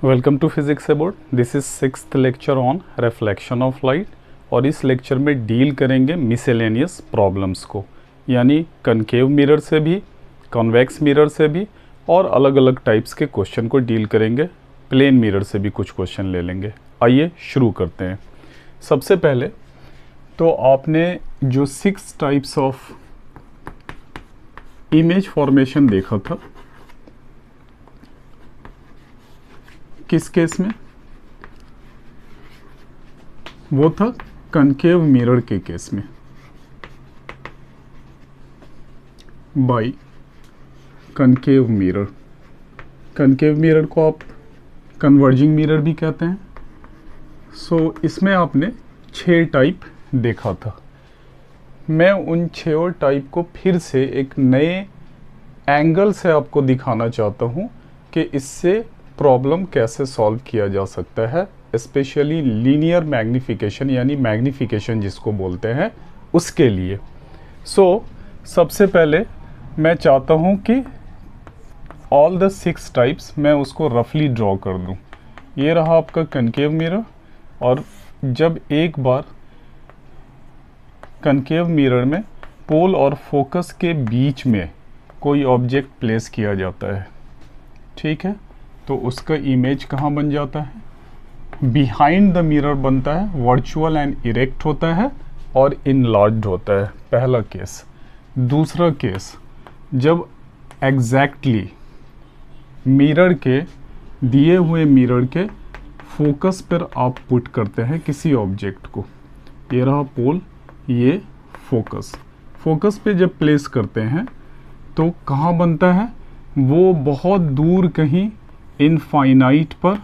Welcome to physics about. This is sixth lecture on reflection of light और इस lecture में deal करेंगे miscellaneous problems को, यानी कनकेव मिरर से भी, कॉन्वेक्स मिरर से भी और अलग अलग टाइप्स के क्वेश्चन को डील करेंगे। प्लेन मिरर से भी कुछ क्वेश्चन ले लेंगे। आइए शुरू करते हैं। सबसे पहले तो आपने जो 6 टाइप्स ऑफ इमेज फॉर्मेशन देखा था, किस केस में? वो था कनकेव मिरर के केस में। By concave mirror. Concave mirror को आप कन्वर्जिंग मिरर भी कहते हैं। सो इसमें आपने 6 टाइप देखा था। मैं उन 6 टाइप को फिर से एक नए एंगल से आपको दिखाना चाहता हूँ कि इससे प्रॉब्लम कैसे सॉल्व किया जा सकता है, स्पेशली लीनियर मैग्निफिकेशन यानी मैग्निफिकेशन जिसको बोलते हैं उसके लिए। सबसे पहले मैं चाहता हूं कि ऑल द 6 टाइप्स मैं उसको रफली ड्रॉ कर दूं। ये रहा आपका कनकेव मिरर, और जब एक बार कनकेव मिरर में पोल और फोकस के बीच में कोई ऑब्जेक्ट प्लेस किया जाता है, ठीक है, तो उसका इमेज कहाँ बन जाता है? बिहाइंड द मिरर बनता है, वर्चुअल एंड इरेक्ट होता है और इनलार्ज्ड होता है। पहला केस। दूसरा केस, जब एग्जैक्टली मिरर के दिए हुए मिरर के फोकस पर आप पुट करते हैं किसी ऑब्जेक्ट को। ये रहा पोल, ये फोकस। फोकस पे जब प्लेस करते हैं तो कहाँ बनता है? वो बहुत दूर कहीं इनफाइनाइट पर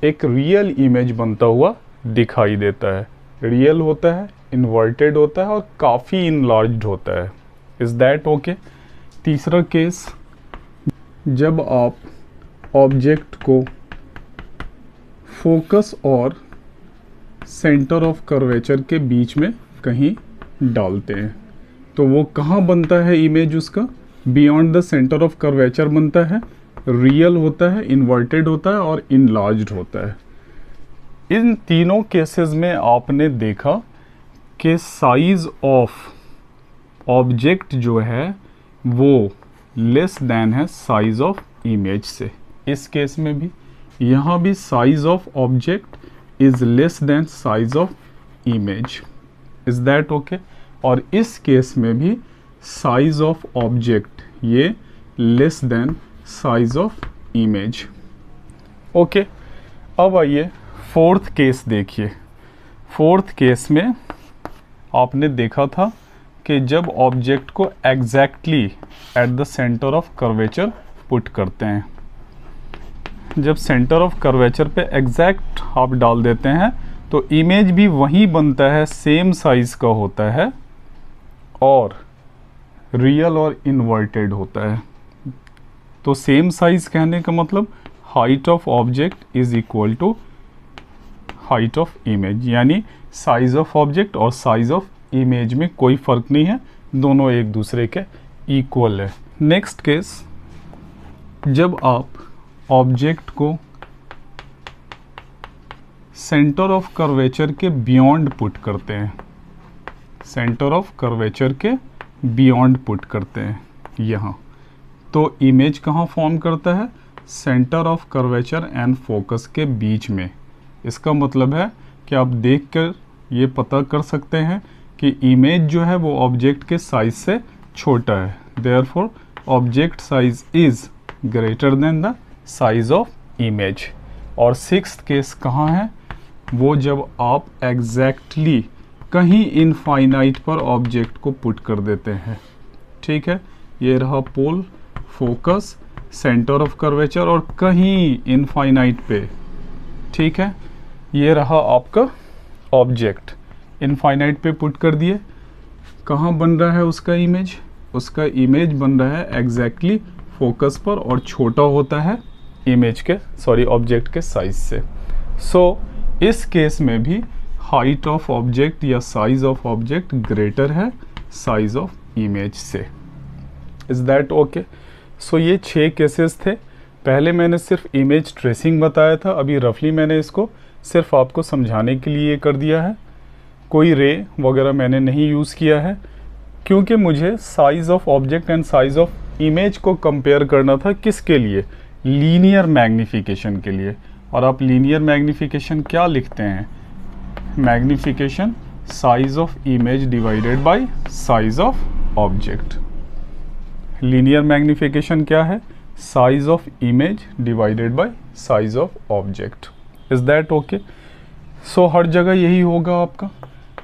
एक रियल इमेज बनता हुआ दिखाई देता है। रियल होता है, इन्वर्टेड होता है और काफ़ी इनलार्ज्ड होता है। Is that okay? तीसरा केस, जब आप ऑब्जेक्ट को फोकस और सेंटर ऑफ कर्वेचर के बीच में कहीं डालते हैं तो वो कहाँ बनता है इमेज? उसका beyond the centre of curvature बनता है, रियल होता है, इन्वर्टेड होता है और इनलार्ज्ड होता है। इन तीनों केसेस में आपने देखा कि साइज ऑफ ऑब्जेक्ट जो है वो लेस देन है साइज ऑफ इमेज से। इस केस में भी, यहाँ भी size of object is less than size of image. Is that okay? और इस केस में भी साइज ऑफ ऑब्जेक्ट ये less than size of image. Okay, अब आइए फोर्थ केस देखिए। फोर्थ केस में आपने देखा था कि जब ऑब्जेक्ट को exactly at the centre of curvature put करते हैं, जब सेंटर ऑफ कर्वेचर पे एग्जैक्ट आप डाल देते हैं तो इमेज भी वही बनता है, सेम साइज का होता है और रियल और इन्वर्टेड होता है। तो सेम साइज कहने का मतलब height of object is equal to height of image, यानी साइज ऑफ ऑब्जेक्ट और साइज ऑफ इमेज में कोई फर्क नहीं है, दोनों एक दूसरे के इक्वल है। नेक्स्ट केस, जब आप ऑब्जेक्ट को सेंटर ऑफ कर्वेचर के बियॉन्ड पुट करते हैं, सेंटर ऑफ कर्वेचर के बियॉन्ड पुट करते हैं यहाँ, तो इमेज कहाँ फॉर्म करता है? Centre of curvature and focus के बीच में। इसका मतलब है कि आप देखकर ये पता कर सकते हैं कि इमेज जो है वो ऑब्जेक्ट के साइज से छोटा है। Therefore object size is greater than the size of image. और सिक्स्थ केस कहाँ है? वो जब आप एग्जैक्टली कहीं इनफाइनाइट पर ऑब्जेक्ट को पुट कर देते हैं, ठीक है। ये रहा पोल, फोकस, सेंटर ऑफ कर्वेचर और कहीं इनफाइनाइट पे, ठीक है। ये रहा आपका ऑब्जेक्ट, इनफाइनाइट पे पुट कर दिए। कहाँ बन रहा है उसका इमेज? उसका इमेज बन रहा है एग्जैक्टली फोकस पर और छोटा होता है इमेज के, ऑब्जेक्ट के साइज से। इस केस में भी हाइट ऑफ ऑब्जेक्ट या साइज ऑफ ऑब्जेक्ट ग्रेटर है साइज ऑफ इमेज से। Is that okay? ये 6 केसेस थे पहले मैंने सिर्फ इमेज ट्रेसिंग बताया था, अभी रफली मैंने इसको सिर्फ आपको समझाने के लिए कर दिया है। कोई रे वगैरह मैंने नहीं यूज़ किया है, क्योंकि मुझे size of object and size of image को कंपेयर करना था। किसके लिए? लीनियर मैग्नीफिकेशन के लिए। और आप लीनियर मैग्नीफिकेशन क्या लिखते हैं? Magnification size of image divided by size of object. Linear magnification क्या है? Size of image divided by size of object. Is that okay? So हर जगह यही होगा आपका।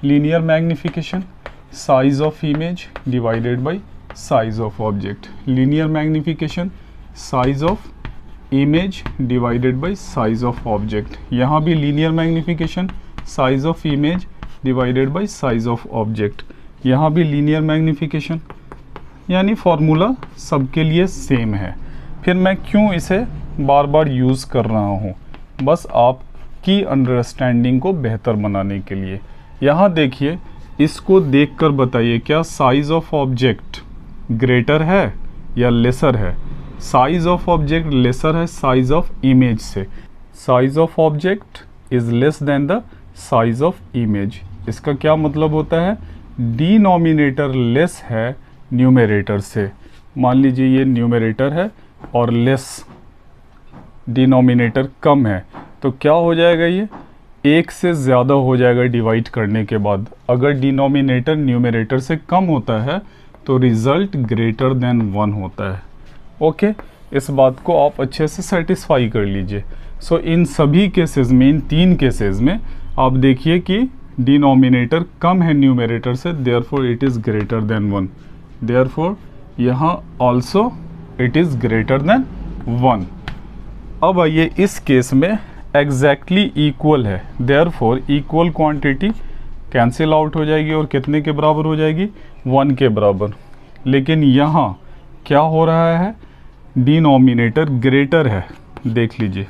Linear magnification size of image divided by size of object. Linear magnification size of image divided by size of object. यहाँ भी linear magnification size of image divided by size of object. यहाँ भी linear magnification, यानी formula सबके लिए same है। फिर मैं क्यों इसे बार बार यूज़ कर रहा हूँ? बस आपकी अंडरस्टैंडिंग को बेहतर बनाने के लिए। यहाँ देखिए, इसको देखकर बताइए क्या साइज़ ऑफ ऑब्जेक्ट ग्रेटर है या लेसर है? साइज़ ऑफ ऑब्जेक्ट लेसर है साइज़ ऑफ इमेज से। Size of object is less than the size of image. इसका क्या मतलब होता है? डिनोमिनेटर लेस है न्यूमरेटर से। मान लीजिए ये न्यूमरेटर है और लेस डिनोमिनेटर कम है, तो क्या हो जाएगा? ये एक से ज़्यादा हो जाएगा डिवाइड करने के बाद। अगर डिनोमिनेटर न्यूमरेटर से कम होता है तो रिज़ल्ट ग्रेटर देन 1 होता है। ओके, इस बात को आप अच्छे से सेटिस्फाई कर लीजिए। सो इन सभी केसेस में, इन 3 केसेस में आप देखिए कि डिनोमिनेटर कम है न्यूमरेटर से, therefore it is greater than 1। Therefore यहाँ also it is greater than 1। अब आइए, इस केस में एग्जैक्टली इक्वल है, therefore equal quantity cancel out हो जाएगी और कितने के बराबर हो जाएगी? 1 के बराबर। लेकिन यहाँ क्या हो रहा है? डिनोमिनेटर ग्रेटर है। देख लीजिए,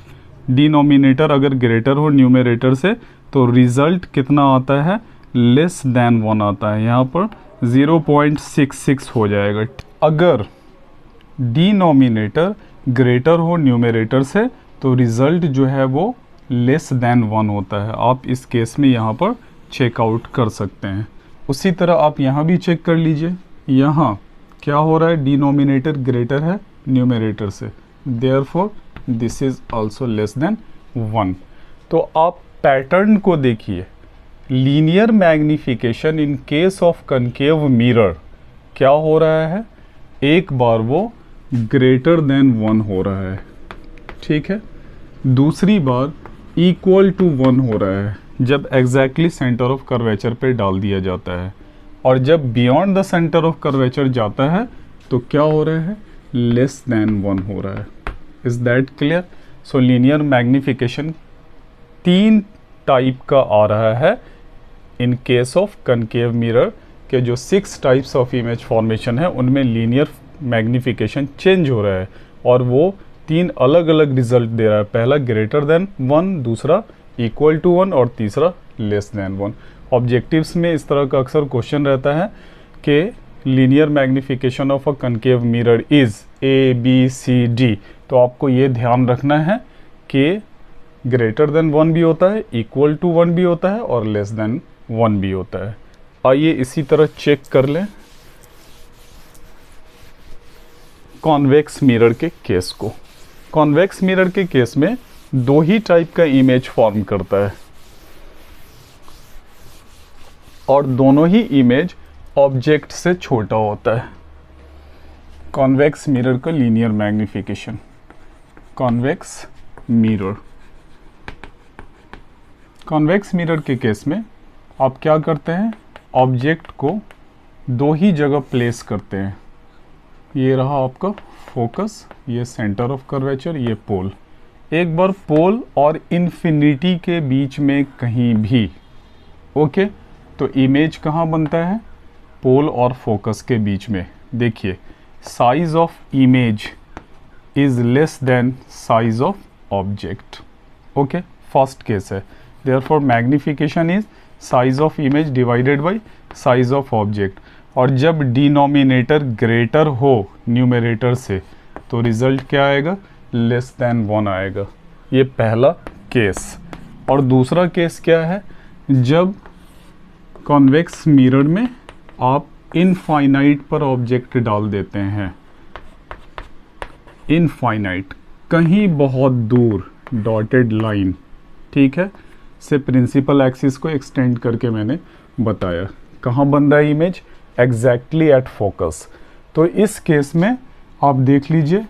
डिनोमिनेटर अगर ग्रेटर हो न्यूमरेटर से तो रिज़ल्ट कितना आता है? लेस देन 1 आता है। यहाँ पर 0.66 हो जाएगा। अगर डिनोमिनेटर ग्रेटर हो न्यूमरेटर से तो रिज़ल्ट जो है वो लेस देन 1 होता है। आप इस केस में यहाँ पर चेकआउट कर सकते हैं। उसी तरह आप यहाँ भी चेक कर लीजिए। यहाँ क्या हो रहा है? डिनोमिनेटर ग्रेटर है न्यूमरेटर से, therefore this is also less than 1। तो आप पैटर्न को देखिए। Linear magnification in case of concave mirror क्या हो रहा है? एक बार वो ग्रेटर देन 1 हो रहा है, ठीक है। दूसरी बार इक्वल टू 1 हो रहा है जब एग्जैक्टली सेंटर ऑफ कर्वेचर पे डाल दिया जाता है, और जब beyond the centre of curvature जाता है तो क्या हो रहा है? लेस देन 1 हो रहा है। Is that clear? So linear magnification 3 type का आ रहा है इन केस ऑफ कनकेव मिरर के। जो 6 टाइप्स ऑफ इमेज फॉर्मेशन है उनमें लीनियर मैग्नीफिकेशन चेंज हो रहा है और वो 3 अलग अलग रिजल्ट दे रहा है। पहला ग्रेटर देन 1, दूसरा इक्वल टू 1 और तीसरा लेस देन 1। ऑब्जेक्टिव्स में इस तरह का अक्सर क्वेश्चन रहता है कि linear magnification of a concave mirror is ABCD। तो आपको ये ध्यान रखना है कि ग्रेटर देन 1 भी होता है, इक्वल टू 1 भी होता है और लेस देन 1 भी होता है। आइए इसी तरह चेक कर लें कॉन्वेक्स मिरर के केस को। कॉन्वेक्स मिरर के केस में 2 ही टाइप का इमेज फॉर्म करता है और दोनों ही इमेज ऑब्जेक्ट से छोटा होता है। कॉन्वेक्स मिरर का linear magnification, convex mirror. Convex mirror के केस में आप क्या करते हैं? ऑब्जेक्ट को 2 ही जगह प्लेस करते हैं। ये रहा आपका फोकस, ये सेंटर ऑफ कर्वेचर, ये पोल। एक बार पोल और इन्फिनिटी के बीच में कहीं भी, ओके, तो इमेज कहाँ बनता है? पोल और फोकस के बीच में। देखिए, size of image is less than size of object. Okay, first case है। Therefore magnification is size of image divided by size of object. और जब डिनोमिनेटर ग्रेटर हो न्यूमरेटर से तो रिजल्ट क्या आएगा? लेस देन 1 आएगा। ये पहला केस। और दूसरा केस क्या है, जब कॉन्वेक्स मिरर में आप इनफाइनाइट पर ऑब्जेक्ट डाल देते हैं, इनफाइनाइट कहीं बहुत दूर डॉटेड लाइन, ठीक है, से प्रिंसिपल एक्सिस को एक्सटेंड करके मैंने बताया। कहाँ बन रहा है इमेज, एग्जैक्टली एट फोकस। तो इस केस में आप देख लीजिए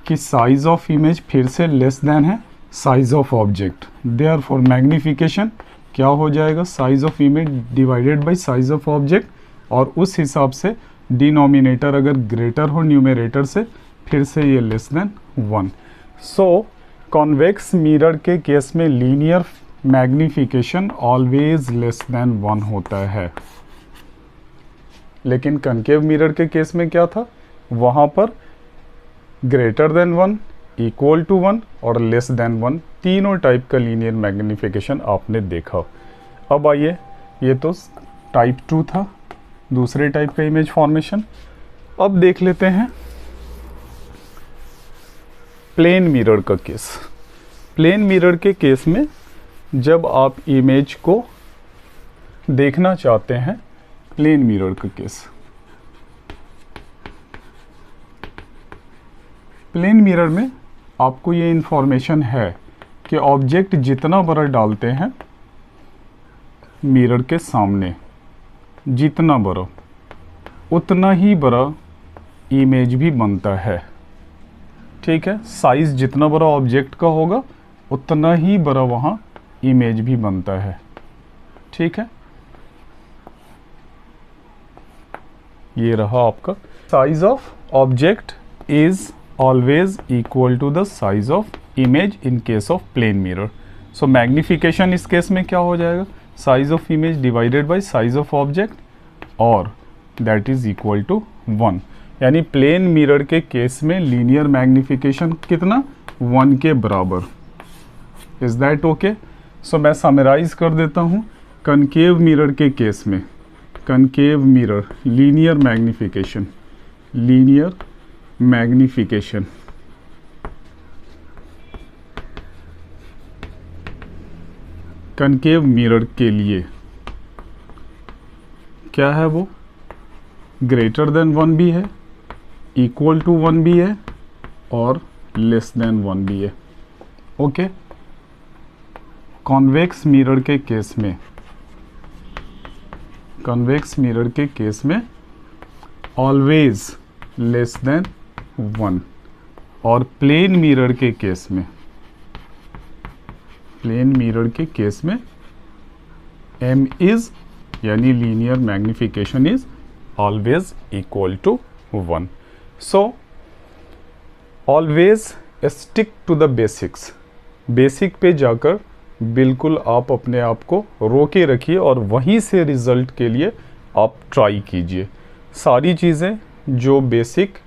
कि साइज ऑफ इमेज फिर से लेस देन है size of object. Therefore magnification क्या हो जाएगा, size of image divided by size of object, और उस हिसाब से डिनोमिनेटर अगर ग्रेटर हो न्यूमरेटर से, फिर से ये लेस देन 1। सो कॉन्वेक्स मिरर के केस में linear magnification always less than 1 होता है। लेकिन कनकेव मिरर के केस में क्या था, वहाँ पर ग्रेटर देन 1, इक्वल टू 1 और लेस देन 1, तीनों टाइप का लीनियर मैग्निफिकेशन आपने देखा। अब आइए, ये तो टाइप 2 था, दूसरे टाइप का इमेज फॉर्मेशन। अब देख लेते हैं प्लेन मिरर का केस। प्लेन मिरर के केस में जब आप इमेज को देखना चाहते हैं, प्लेन मिरर का केस, प्लेन मिरर में आपको ये इंफॉर्मेशन है कि ऑब्जेक्ट जितना बड़ा डालते हैं मिरर के सामने, जितना बड़ा उतना ही बड़ा इमेज भी बनता है, ठीक है। साइज जितना बड़ा ऑब्जेक्ट का होगा उतना ही बड़ा वहाँ इमेज भी बनता है, ठीक है। ये रहा आपका size of object is always equal to the size of image in case of plane mirror. So magnification इस केस में क्या हो जाएगा, size of image divided by size of object, और दैट इज इक्वल टू 1। यानी plane mirror के case में linear magnification कितना, 1 के बराबर। Is that okay. सो मैं समराइज कर देता हूँ। कनकेव मिरर के केस में, concave mirror linear magnification, linear magnification concave mirror के लिए क्या है, वो ग्रेटर देन 1 भी है, इक्वल टू 1 भी है और लेस देन 1 भी है, ओके। कॉन्वेक्स मिरर के केस में, कॉन्वेक्स मिरर के केस में ऑलवेज लेस देन 1, और प्लेन मिरर के केस में, प्लेन मिरर के केस में m इज यानी linear magnification is always equal to 1। So always stick to the basics. Basic पे जाकर बिल्कुल आप अपने आप को रोके रखिए और वहीं से रिजल्ट के लिए आप ट्राई कीजिए। सारी चीज़ें जो बेसिक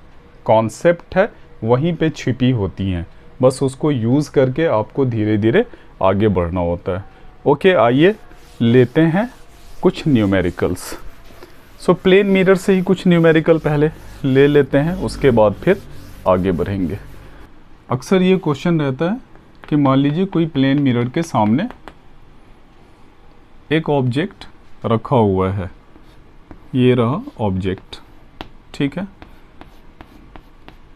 कॉन्सेप्ट है वहीं पे छिपी होती हैं, बस उसको यूज़ करके आपको धीरे धीरे आगे बढ़ना होता है। ओके, आइए लेते हैं कुछ न्यूमेरिकल्स। सो प्लेन मिरर से ही कुछ न्यूमेरिकल पहले ले लेते हैं, उसके बाद फिर आगे बढ़ेंगे। अक्सर ये क्वेश्चन रहता है कि मान लीजिए कोई प्लेन मिरर के सामने एक ऑब्जेक्ट रखा हुआ है, ये रहा ऑब्जेक्ट, ठीक है,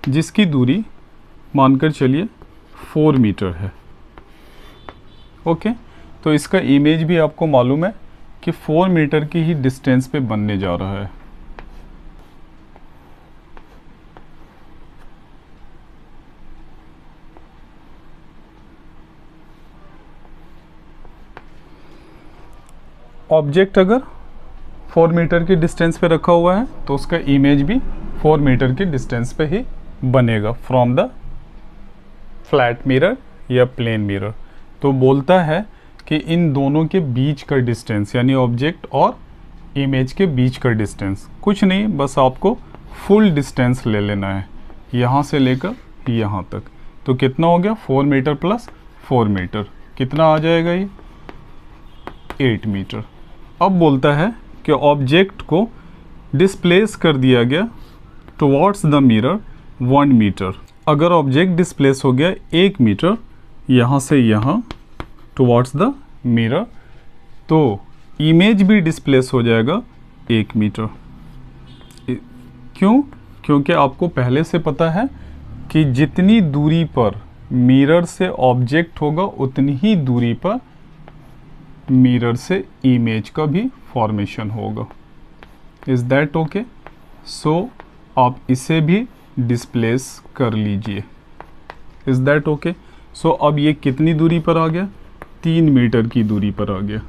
जिसकी दूरी मानकर चलिए 4 मीटर है, ओके। तो इसका इमेज भी आपको मालूम है कि 4 मीटर की ही डिस्टेंस पे बनने जा रहा है। ऑब्जेक्ट अगर 4 मीटर की डिस्टेंस पे रखा हुआ है तो उसका इमेज भी 4 मीटर की डिस्टेंस पे ही बनेगा फ्रॉम द फ्लैट मिरर या प्लेन मिरर। तो बोलता है कि इन दोनों के बीच का डिस्टेंस यानी ऑब्जेक्ट और इमेज के बीच का डिस्टेंस कुछ नहीं, बस आपको फुल डिस्टेंस ले लेना है यहाँ से लेकर यहाँ तक। तो कितना हो गया, 4 मीटर प्लस 4 मीटर, कितना आ जाएगा ये 8 मीटर। अब बोलता है कि ऑब्जेक्ट को डिस्प्लेस कर दिया गया टुवर्ड्स द मिरर 1 मीटर। अगर ऑब्जेक्ट डिस्प्लेस हो गया 1 मीटर यहाँ से यहाँ टुवर्ड्स द मिरर, तो इमेज भी डिस्प्लेस हो जाएगा 1 मीटर। क्यों? क्योंकि आपको पहले से पता है कि जितनी दूरी पर मिरर से ऑब्जेक्ट होगा उतनी ही दूरी पर मिरर से इमेज का भी फॉर्मेशन होगा। Is that okay? सो आप इसे भी डिस्प्लेस कर लीजिए। Is that okay? सो अब ये कितनी दूरी पर आ गया? 3 मीटर की दूरी पर आ गया।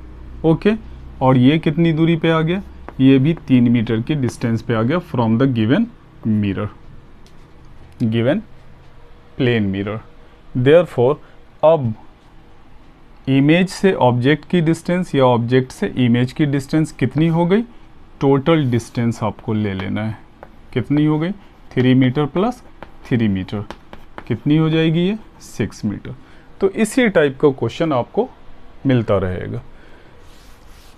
ओके, और ये कितनी दूरी पे आ गया? ये भी 3 मीटर की डिस्टेंस पे आ गया from the given mirror, given plane mirror. Therefore अब इमेज से ऑब्जेक्ट की डिस्टेंस या ऑब्जेक्ट से इमेज की डिस्टेंस कितनी हो गई? टोटल डिस्टेंस आपको ले लेना है। कितनी हो गई? 3 मीटर प्लस 3 मीटर, कितनी हो जाएगी ये? 6 मीटर। तो इसी टाइप का क्वेश्चन आपको मिलता रहेगा।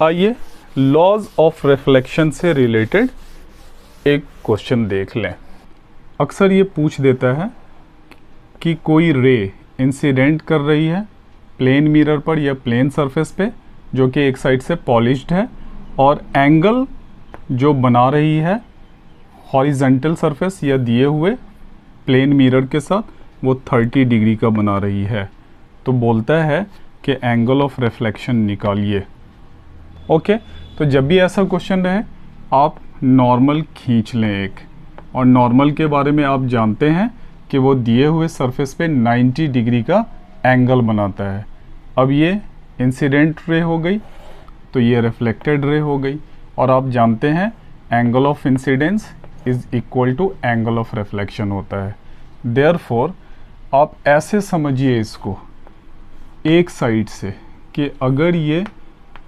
आइए लॉज ऑफ रिफ्लेक्शन से रिलेटेड एक क्वेश्चन देख लें। अक्सर ये पूछ देता है कि कोई रे इंसिडेंट कर रही है प्लेन मिरर पर या प्लेन सरफेस पे जो कि एक साइड से पॉलिश्ड है, और एंगल जो बना रही है हॉरिजेंटल सरफेस या दिए हुए प्लेन मिरर के साथ वो 30 डिग्री का बना रही है। तो बोलता है कि एंगल ऑफ रिफ्लेक्शन निकालिए। ओके, तो जब भी ऐसा क्वेश्चन रहे आप नॉर्मल खींच लें एक, और नॉर्मल के बारे में आप जानते हैं कि वो दिए हुए सरफेस पे 90 डिग्री का एंगल बनाता है। अब ये इंसिडेंट रे हो गई तो ये रिफ्लेक्टेड रे हो गई, और आप जानते हैं angle of incidence is equal to angle of reflection होता है। देयरफॉर आप ऐसे समझिए इसको एक साइड से कि अगर ये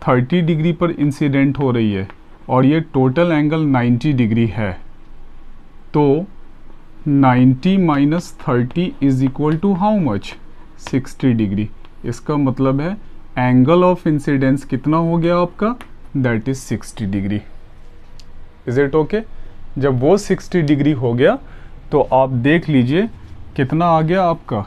30 डिग्री पर इंसिडेंट हो रही है और ये टोटल एंगल 90 डिग्री है, तो 90 minus 30 is equal to how much? 60 degree. इसका मतलब है एंगल ऑफ इंसिडेंस कितना हो गया आपका? That is 60 degree. Is it okay? जब वो 60 डिग्री हो गया तो आप देख लीजिए कितना आ गया आपका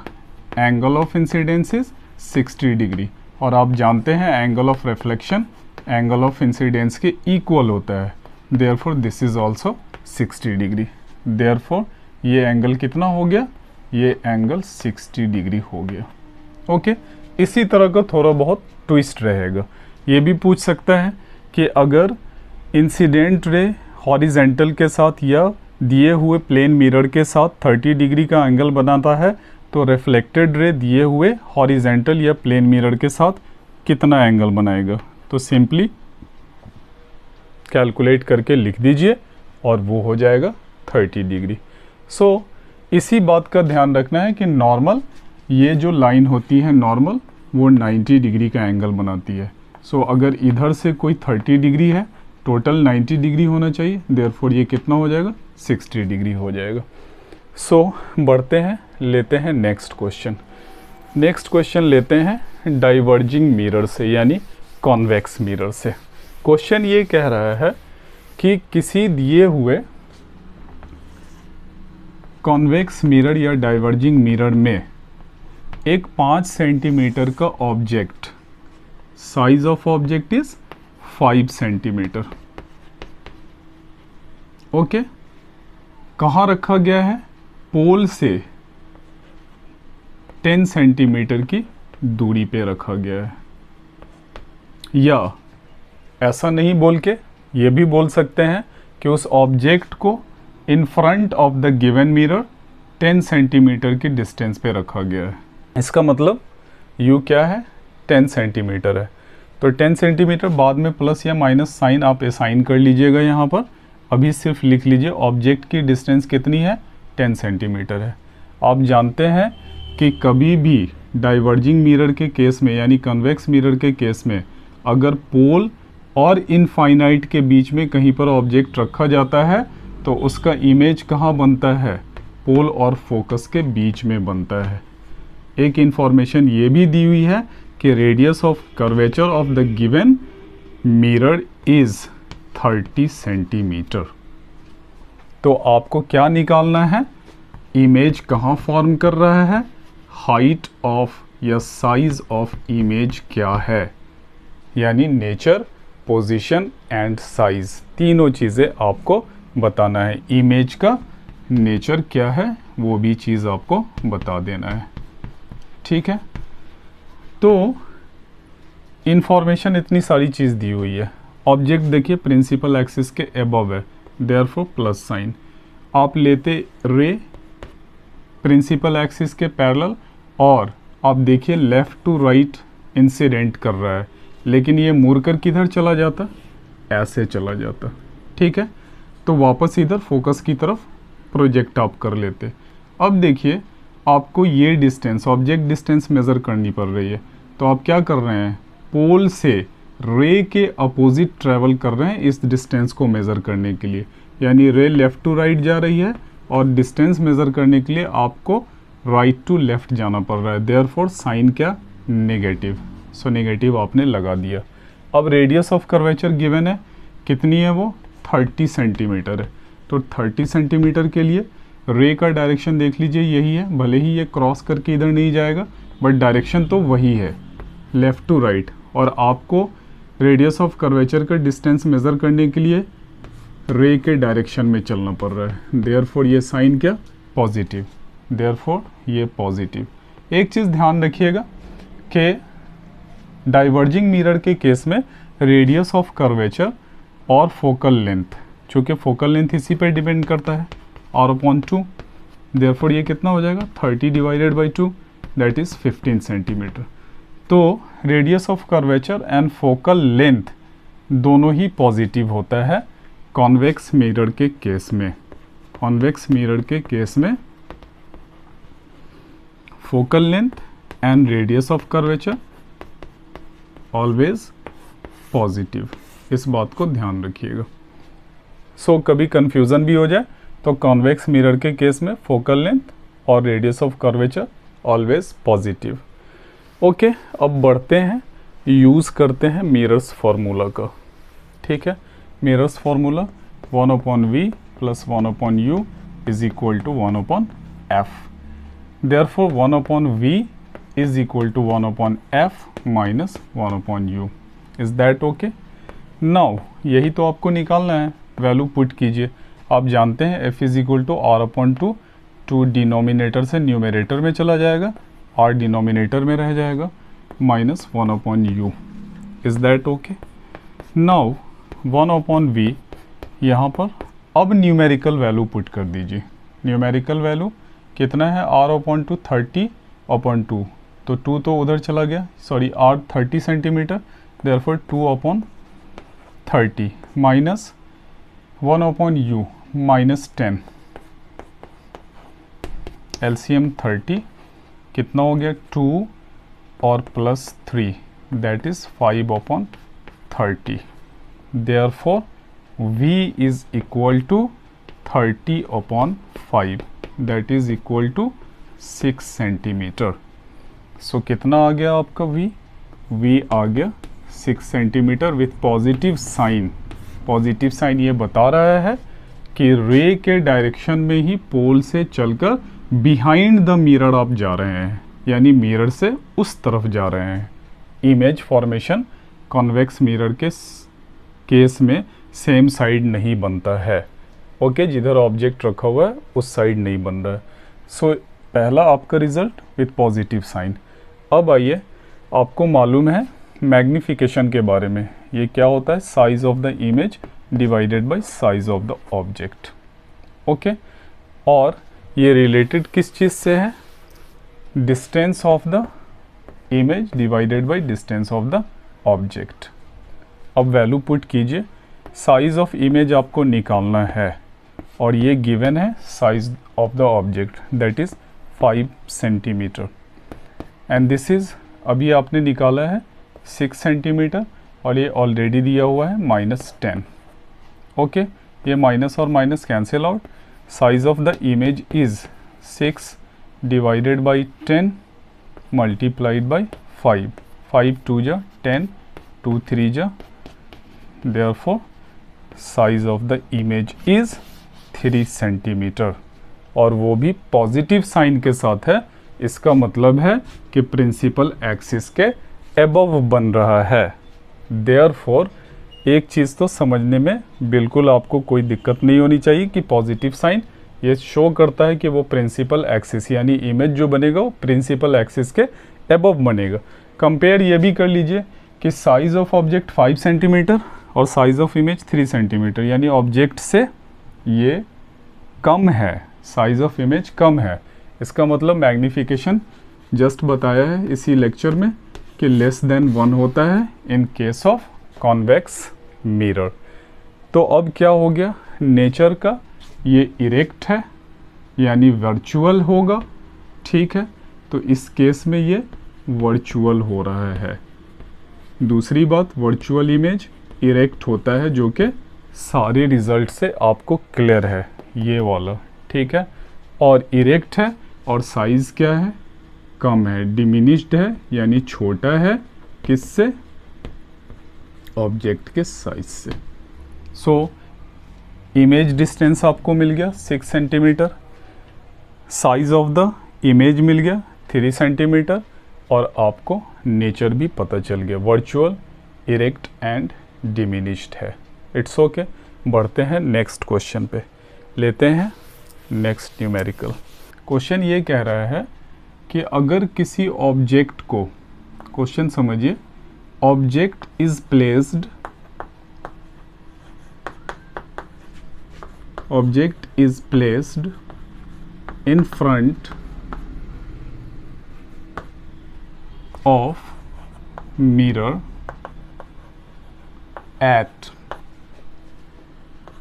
angle of incidence is 60 degree, और आप जानते हैं angle of reflection angle of incidence के इक्वल होता है। Therefore this is also 60 degree. Therefore ये एंगल कितना हो गया? ये एंगल 60 डिग्री हो गया। ओके, इसी तरह का थोड़ा बहुत ट्विस्ट रहेगा। ये भी पूछ सकता है कि अगर इंसिडेंट रे हॉरिजेंटल के साथ या दिए हुए प्लेन मिरर के साथ 30 डिग्री का एंगल बनाता है, तो रिफ्लेक्टेड रे दिए हुए हॉरिजेंटल या प्लेन मिरर के साथ कितना एंगल बनाएगा? तो सिंपली कैलकुलेट करके लिख दीजिए और वो हो जाएगा 30 डिग्री। सो इसी बात का ध्यान रखना है कि नॉर्मल ये जो लाइन होती है नॉर्मल वो 90 डिग्री का एंगल बनाती है। सो अगर इधर से कोई 30 डिग्री है, टोटल 90 डिग्री होना चाहिए, देयरफॉर ये कितना हो जाएगा? 60 डिग्री हो जाएगा। सो बढ़ते हैं, लेते हैं नेक्स्ट क्वेश्चन। नेक्स्ट क्वेश्चन लेते हैं डाइवर्जिंग मिरर से यानी कॉन्वेक्स मिरर से। क्वेश्चन ये कह रहा है कि किसी दिए हुए कॉन्वेक्स मिरर या डाइवर्जिंग मिरर में एक 5 सेंटीमीटर का object, size of object is 5 centimetre. Okay, कहाँ रखा गया है? पोल से 10 सेंटीमीटर की दूरी पे रखा गया है। या ऐसा नहीं बोल के ये भी बोल सकते हैं कि उस ऑब्जेक्ट को इन front of the given mirror 10 centimetre की डिस्टेंस पे रखा गया है। इसका मतलब यू क्या है? 10 सेंटीमीटर है। तो 10 सेंटीमीटर बाद में प्लस या माइनस साइन आप असाइन कर लीजिएगा यहाँ पर। अभी सिर्फ लिख लीजिए ऑब्जेक्ट की डिस्टेंस कितनी है? 10 सेंटीमीटर है। आप जानते हैं कि कभी भी डाइवर्जिंग मिरर के केस में यानी कन्वेक्स मिरर के केस में अगर पोल और इनफाइनाइट के बीच में कहीं पर ऑब्जेक्ट रखा जाता है तो उसका इमेज कहाँ बनता है? पोल और फोकस के बीच में बनता है। एक इंफॉर्मेशन ये भी दी हुई है कि radius of curvature of the given mirror is 30 centimetre. तो आपको क्या निकालना है? इमेज कहाँ फॉर्म कर रहा है, हाइट ऑफ या साइज ऑफ इमेज क्या है, यानी नेचर, पोजीशन एंड साइज, तीनों चीज़ें आपको बताना है। इमेज का नेचर क्या है वो भी चीज़ आपको बता देना है, ठीक है। तो इंफॉर्मेशन इतनी सारी चीज़ दी हुई है। ऑब्जेक्ट देखिए प्रिंसिपल एक्सिस के अबव है, देयरफॉर प्लस साइन। आप लेते रे प्रिंसिपल एक्सिस के पैरेलल और आप देखिए लेफ़्ट टू राइट इंसिडेंट कर रहा है, लेकिन ये मुड़कर किधर चला जाता, ऐसे चला जाता, ठीक है। तो वापस इधर फोकस की तरफ प्रोजेक्ट आप कर लेते। अब देखिए आपको ये डिस्टेंस, ऑब्जेक्ट डिस्टेंस मेज़र करनी पड़ रही है, तो आप क्या कर रहे हैं, पोल से रे के अपोजिट ट्रैवल कर रहे हैं इस डिस्टेंस को मेज़र करने के लिए, यानी रे लेफ़्ट टू राइट जा रही है और डिस्टेंस मेज़र करने के लिए आपको राइट टू लेफ़्ट जाना पड़ रहा है, देयरफॉर साइन क्या, नेगेटिव। सो नेगेटिव आपने लगा दिया। अब रेडियस ऑफ कर्वेचर गिवन है, कितनी है वो, 30 सेंटीमीटर है। तो 30 सेंटीमीटर के लिए रे का डायरेक्शन देख लीजिए, यही है, भले ही ये क्रॉस करके इधर नहीं जाएगा बट डायरेक्शन तो वही है, लेफ़्ट टू राइट। और आपको रेडियस ऑफ कर्वेचर का डिस्टेंस मेज़र करने के लिए रे के डायरेक्शन में चलना पड़ रहा है, देयरफॉर ये साइन क्या, पॉजिटिव, देयरफॉर ये पॉजिटिव। एक चीज़ ध्यान रखिएगा कि डाइवर्जिंग मिरर के केस में रेडियस ऑफ कर्वेचर और फोकल लेंथ, चूँकि फोकल लेंथ इसी पर डिपेंड करता है, r/2, देयरफॉर ये कितना हो जाएगा, 30 divided by 2 that is 15 centimetre. तो radius of curvature and focal length दोनों ही पॉजिटिव होता है कॉन्वेक्स मिरर के केस में। कॉन्वेक्स मिरर के केस में focal length and radius of curvature always positive, इस बात को ध्यान रखिएगा। सो कभी कंफ्यूजन भी हो जाए तो कॉन्वेक्स मिरर के केस में फोकल लेंथ और radius of curvature always positive. Okay, अब बढ़ते हैं, यूज़ करते हैं मिरर्स फार्मूला का, ठीक है। Mirrors formula 1/v + 1/u is equal to 1/f, therefore 1/v is equal to 1/f minus 1/u। Is that okay? Now यही तो आपको निकालना है, वैल्यू पुट कीजिए। आप जानते हैं f is equal to r/2, 2 denominator से न्यूमरेटर में चला जाएगा, r डिनोमिनेटर में रह जाएगा, minus 1/u। Is that okay? Now 1/v यहाँ पर अब न्यूमेरिकल वैल्यू पुट कर दीजिए। न्यूमेरिकल वैल्यू कितना है, r/2 30/2, तो 2 तो उधर चला गया, sorry r 30 centimetre, therefore 2/30 minus 1/u minus 10, LCM 30 कितना हो गया, 2 और plus 3 that is 5/30, therefore v is equal to 30/5 that is equal to 6 centimetre. So कितना आ गया आपका v? v आ गया 6 centimetre with positive sign. Positive sign ये बता रहा है कि रे के डायरेक्शन में ही पोल से चलकर बिहाइंड द मिरर आप जा रहे हैं, यानी मिरर से उस तरफ जा रहे हैं। इमेज फॉर्मेशन कॉन्वेक्स मिरर के केस में सेम साइड नहीं बनता है, ओके, जिधर ऑब्जेक्ट रखा हुआ है उस साइड नहीं बन रहा है। सो पहला आपका रिजल्ट विथ पॉजिटिव साइन। अब आइए, आपको मालूम है मैग्निफिकेशन के बारे में, ये क्या होता है, size of the image divided by size of the object, okay. और ये रिलेटेड किस चीज़ से है, distance of the image divided by distance of the object. अब वैल्यू पुट कीजिए, साइज ऑफ इमेज आपको निकालना है और ये गिवन है size of the object that is 5 centimetre and this is अभी आपने निकाला है 6 सेंटीमीटर और ये ऑलरेडी दिया हुआ है -10, ओके। ये माइनस और minus cancel out, size of the image is 6 divided by 10 multiplied by 5, 5 2 जा 10, 2 3 जा, therefore size of the image is 3 centimeter, और वो भी पॉजिटिव साइन के साथ है, इसका मतलब है कि प्रिंसिपल एक्सिस के एबव बन रहा है। देयरफॉर एक चीज़ तो समझने में बिल्कुल आपको कोई दिक्कत नहीं होनी चाहिए कि पॉजिटिव साइन ये शो करता है कि वो प्रिंसिपल एक्सिस यानी इमेज जो बनेगा वो प्रिंसिपल एक्सिस के एबव बनेगा। कंपेयर ये भी कर लीजिए कि साइज़ ऑफ ऑब्जेक्ट 5 सेंटीमीटर और साइज़ ऑफ इमेज 3 सेंटीमीटर, यानी ऑब्जेक्ट से ये कम है, साइज़ ऑफ इमेज कम है। इसका मतलब मैग्नीफिकेशन जस्ट बताया है इसी लेक्चर में कि लेस देन 1 होता है इन केस ऑफ कॉन्वेक्स मिरर। तो अब क्या हो गया, नेचर का ये इरेक्ट है यानी वर्चुअल होगा, ठीक है। तो इस केस में ये वर्चुअल हो रहा है। दूसरी बात, वर्चुअल इमेज इरेक्ट होता है, जो कि सारे रिजल्ट से आपको क्लियर है ये वाला, ठीक है। और इरेक्ट है और साइज़ क्या है, कम है, डिमिनिश्ड है यानी छोटा है, किससे, ऑब्जेक्ट के साइज से। सो इमेज डिस्टेंस आपको मिल गया 6 centimetre, size of the image मिल गया 3 सेंटीमीटर, और आपको नेचर भी पता चल गया, वर्चुअल, इरेक्ट एंड डिमिनिश्ड है। It's okay. बढ़ते हैं नेक्स्ट क्वेश्चन पे, लेते हैं नेक्स्ट न्यूमेरिकल क्वेश्चन। ये कह रहा है कि अगर किसी ऑब्जेक्ट को, क्वेश्चन समझिए, object is placed, object is placed in front of mirror at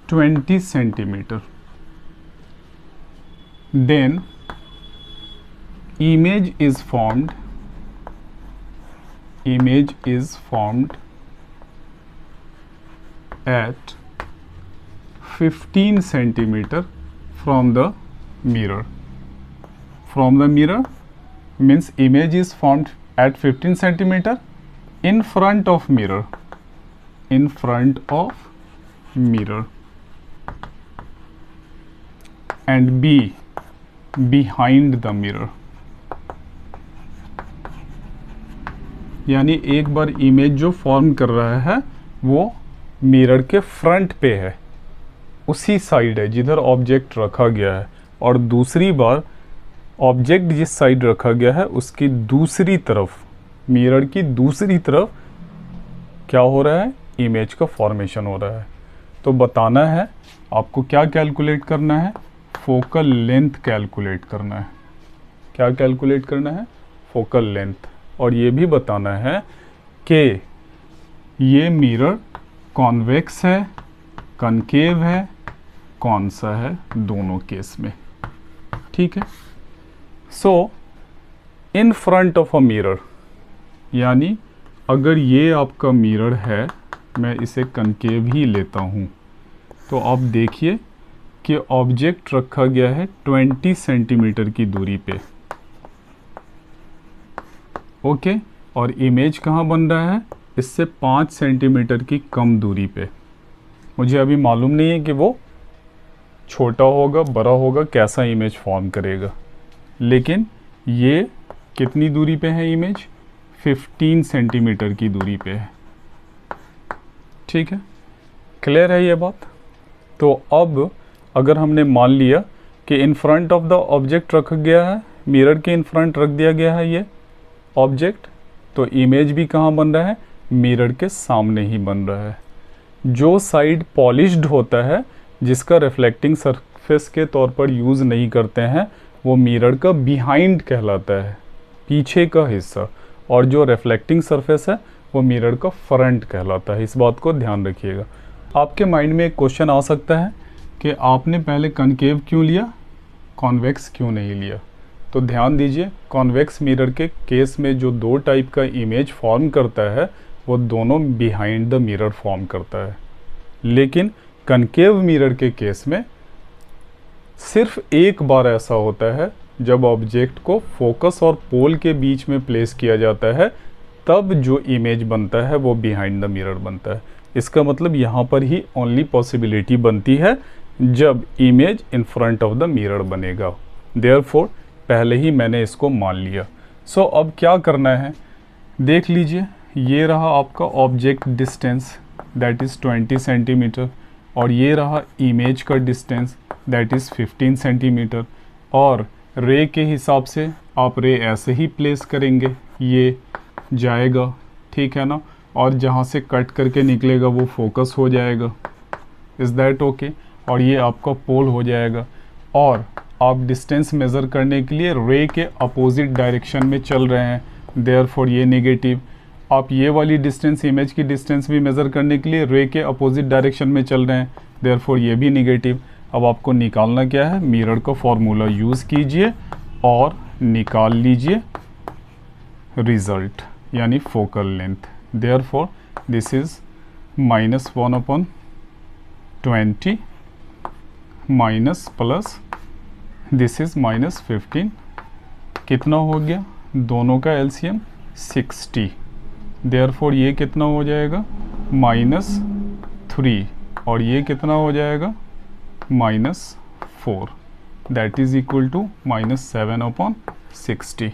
20 centimeter, then image is formed at 15 centimeter from the mirror. From the mirror means image is formed at 15 centimeter in front of mirror, in front of mirror, and B behind the mirror. यानी एक बार image जो form कर रहा है वो mirror के front पे है, उसी साइड है जिधर ऑब्जेक्ट रखा गया है, और दूसरी बार ऑब्जेक्ट जिस साइड रखा गया है उसकी दूसरी तरफ, मिरर की दूसरी तरफ क्या हो रहा है, इमेज का फॉर्मेशन हो रहा है। तो बताना है आपको क्या कैलकुलेट करना है, फोकल लेंथ कैलकुलेट करना है। क्या कैलकुलेट करना है, फोकल लेंथ। और ये भी बताना है कि ये मिरर कॉन्वेक्स है, कनकेव है, कौन सा है, दोनों केस में, ठीक है। So in front of a mirror, यानी अगर ये आपका मिरर है, मैं इसे कनकेव ही लेता हूँ, तो आप देखिए कि ऑब्जेक्ट रखा गया है 20 सेंटीमीटर की दूरी पे, ओके। और इमेज कहाँ बन रहा है, इससे 5 सेंटीमीटर की कम दूरी पे। मुझे अभी मालूम नहीं है कि वो छोटा होगा, बड़ा होगा, कैसा इमेज फॉर्म करेगा, लेकिन ये कितनी दूरी पे है इमेज, 15 सेंटीमीटर की दूरी पे है, ठीक है। क्लियर है ये बात। तो अब अगर हमने मान लिया कि इन फ्रंट ऑफ द ऑब्जेक्ट रखा गया है, मिरर के इन फ्रंट रख दिया गया है ये ऑब्जेक्ट, तो इमेज भी कहाँ बन रहा है, मिरर के सामने ही बन रहा है। जो साइड पॉलिश्ड होता है, जिसका रिफ्लेक्टिंग सरफेस के तौर पर यूज़ नहीं करते हैं, वो मिरर का बिहाइंड कहलाता है, पीछे का हिस्सा, और जो रिफ्लेक्टिंग सरफेस है वो मिरर का फ्रंट कहलाता है। इस बात को ध्यान रखिएगा। आपके माइंड में एक क्वेश्चन आ सकता है कि आपने पहले कनकेव क्यों लिया, कॉन्वेक्स क्यों नहीं लिया। तो ध्यान दीजिए, कॉन्वेक्स मिरर के केस में जो दो टाइप का इमेज फॉर्म करता है वो दोनों बिहाइंड द मिरर फॉर्म करता है, लेकिन कनकेव मिरर के केस में सिर्फ एक बार ऐसा होता है जब ऑब्जेक्ट को फोकस और पोल के बीच में प्लेस किया जाता है, तब जो इमेज बनता है वो बिहाइंड द मिरर बनता है। इसका मतलब यहाँ पर ही ओनली पॉसिबिलिटी बनती है जब image in front of the mirror बनेगा। देयरफॉर पहले ही मैंने इसको मान लिया। सो अब क्या करना है, देख लीजिए, ये रहा आपका object distance that is 20 centimetre, और ये रहा इमेज का डिस्टेंस दैट इज़ 15 सेंटीमीटर। और रे के हिसाब से आप रे ऐसे ही प्लेस करेंगे, ये जाएगा, ठीक है ना, और जहाँ से कट करके निकलेगा वो फोकस हो जाएगा। Is that okay? और ये आपका पोल हो जाएगा। और आप डिस्टेंस मेज़र करने के लिए रे के अपोजिट डायरेक्शन में चल रहे हैं, देयरफॉर ये नेगेटिव। आप ये वाली डिस्टेंस, इमेज की डिस्टेंस भी मेज़र करने के लिए रे के अपोजिट डायरेक्शन में चल रहे हैं, देयरफॉर ये भी नेगेटिव। अब आपको निकालना क्या है, मिरर का फॉर्मूला यूज़ कीजिए और निकाल लीजिए रिज़ल्ट, यानी focal length. Therefore this is -1/20 minus plus this is -15, कितना हो गया, दोनों का एलसीएम 60। देयरफॉर ये कितना हो जाएगा, -3, और ये कितना हो जाएगा, -4, that is equal to -7/60।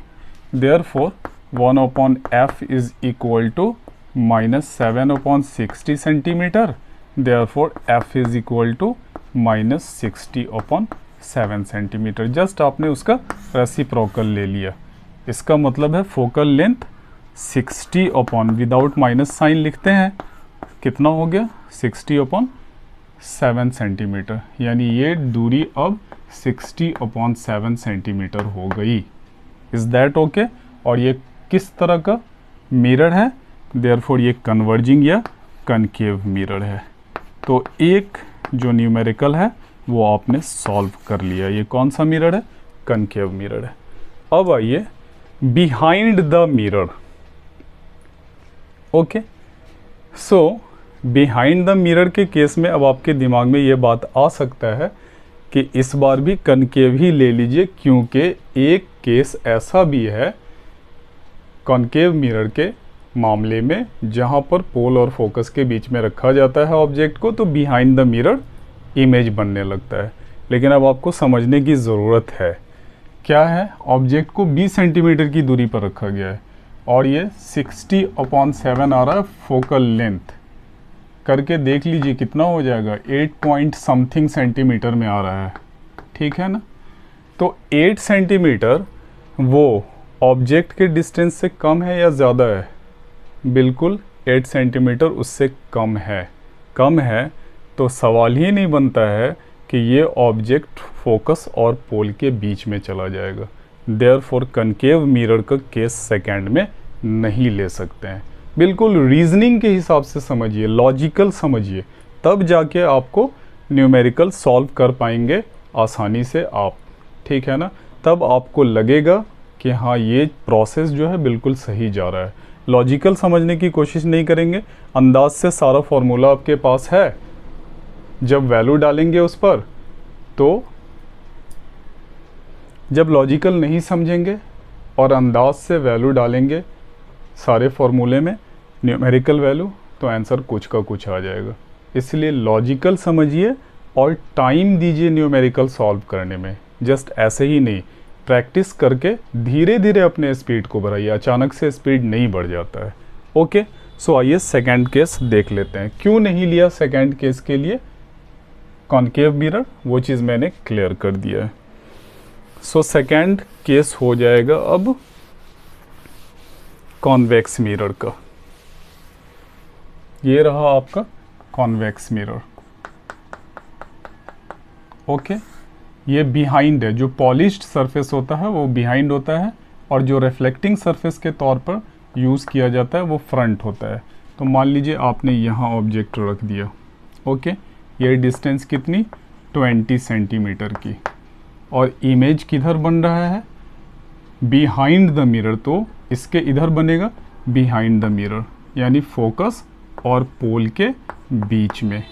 Therefore 1/f is equal to -7/60 centimetre. Therefore f is equal to -60/7 centimetre. Just आपने उसका रेसिप्रोकल ले लिया। इसका मतलब है focal length 60 without minus sign लिखते हैं, कितना हो गया, 60/7 सेंटीमीटर, यानी ये दूरी अब 60/7 सेंटीमीटर हो गई। Is that okay? और ये किस तरह का मिरर है, देयरफॉर ये कन्वर्जिंग या कनकेव मिरर है। तो एक जो न्यूमेरिकल है वो आपने सॉल्व कर लिया। ये कौन सा मिरर है, कनकेव मिरर है। अब आइए behind the mirror. Okay, so behind the mirror के केस में अब आपके दिमाग में ये बात आ सकता है कि इस बार भी कनकेव ही ले लीजिए, क्योंकि एक केस ऐसा भी है कॉनकेव मिरर के मामले में जहाँ पर पोल और फोकस के बीच में रखा जाता है ऑब्जेक्ट को, तो बिहाइंड द मिरर इमेज बनने लगता है। लेकिन अब आपको समझने की ज़रूरत है, क्या है, ऑब्जेक्ट को 20 सेंटीमीटर की दूरी पर रखा गया है और ये 60/7 आ रहा है फोकल लेंथ। करके देख लीजिए कितना हो जाएगा, 8 पॉइंट समथिंग सेंटीमीटर में आ रहा है, ठीक है ना। तो 8 सेंटीमीटर वो ऑब्जेक्ट के डिस्टेंस से कम है या ज़्यादा है, बिल्कुल 8 सेंटीमीटर उससे कम है। कम है तो सवाल ही नहीं बनता है कि ये ऑब्जेक्ट फोकस और पोल के बीच में चला जाएगा। देयरफॉर कनकेव मिरर का केस सेकंड में नहीं ले सकते हैं। बिल्कुल रीजनिंग के हिसाब से समझिए, लॉजिकल समझिए, तब जाके आपको न्यूमेरिकल सॉल्व कर पाएंगे आसानी से आप, ठीक है ना। तब आपको लगेगा कि हाँ ये प्रोसेस जो है बिल्कुल सही जा रहा है। लॉजिकल समझने की कोशिश नहीं करेंगे, अंदाज से सारा फॉर्मूला आपके पास है, जब वैल्यू डालेंगे उस पर, तो जब लॉजिकल नहीं समझेंगे और अंदाज से वैल्यू डालेंगे सारे फॉर्मूले में न्यूमेरिकल वैल्यू, तो आंसर कुछ का कुछ आ जाएगा। इसलिए लॉजिकल समझिए और टाइम दीजिए न्यूमेरिकल सॉल्व करने में। जस्ट ऐसे ही नहीं, प्रैक्टिस करके धीरे धीरे अपने स्पीड को बढ़ाइए, अचानक से स्पीड नहीं बढ़ जाता है। ओके, सो आइए सेकंड केस देख लेते हैं। क्यों नहीं लिया सेकंड केस के लिए कॉनकेव मिरर, वो चीज़ मैंने क्लियर कर दिया है। सो सेकंड केस हो जाएगा अब कॉन्वेक्स मिरर का। ये रहा आपका कॉन्वेक्स मिरर। ओके, ये बिहाइंड है, जो पॉलिश्ड सरफेस होता है वो बिहाइंड होता है और जो रिफ्लेक्टिंग सरफेस के तौर पर यूज़ किया जाता है वो फ्रंट होता है। तो मान लीजिए आपने यहाँ ऑब्जेक्ट रख दिया। ओके, ये डिस्टेंस कितनी, 20 सेंटीमीटर की, और इमेज किधर बन रहा है, बिहाइंड द मिरर। तो इसके इधर बनेगा बिहाइंड द मिरर, यानी फोकस और पोल के बीच में।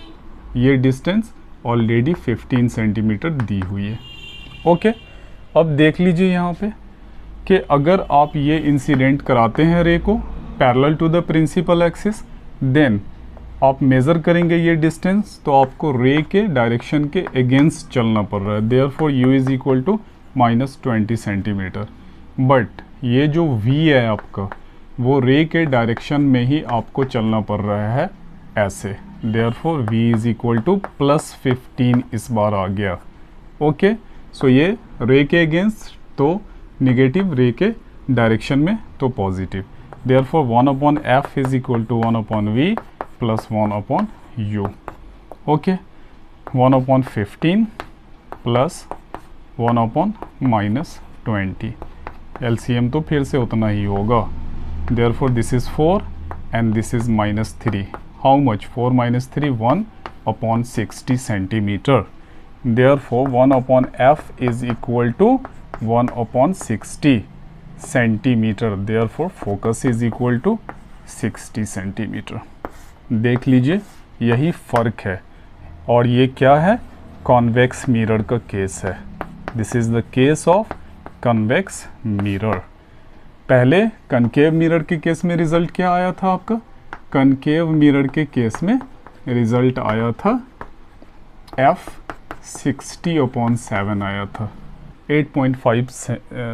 ये डिस्टेंस ऑलरेडी 15 सेंटीमीटर दी हुई है। ओके, अब देख लीजिए यहाँ पे कि अगर आप ये इंसिडेंट कराते हैं रे को parallel to the principal axis, then आप मेज़र करेंगे ये डिस्टेंस तो आपको रे के डायरेक्शन के अगेंस्ट चलना पड़ रहा है, therefore u is equal to -20 centimetre. But ये जो v है आपका वो रे के डायरेक्शन में ही आपको चलना पड़ रहा है ऐसे, therefore v is equal to +15 इस बार आ गया। ओके, सो ये रे के अगेंस्ट तो निगेटिव, रे के डायरेक्शन में तो positive, therefore 1/f is equal to 1/v plus 1/u। Okay, 1/15 plus 1/-20, LCM तो फिर से उतना ही होगा, therefore this is 4 and this is -3। How much? 4 - 3 1/60 centimetre, therefore 1/f is equal to 1/60 centimetre, therefore focus is equal to 60 centimetre. देख लीजिए यही फ़र्क है। और ये क्या है? कॉन्वेक्स मिरर का केस है। This is the case of convex mirror. पहले कनकेव मिरर के केस में रिज़ल्ट क्या आया था आपका? कनकेव मिरर के केस में रिज़ल्ट आया था f 60/7 आया था, 8.5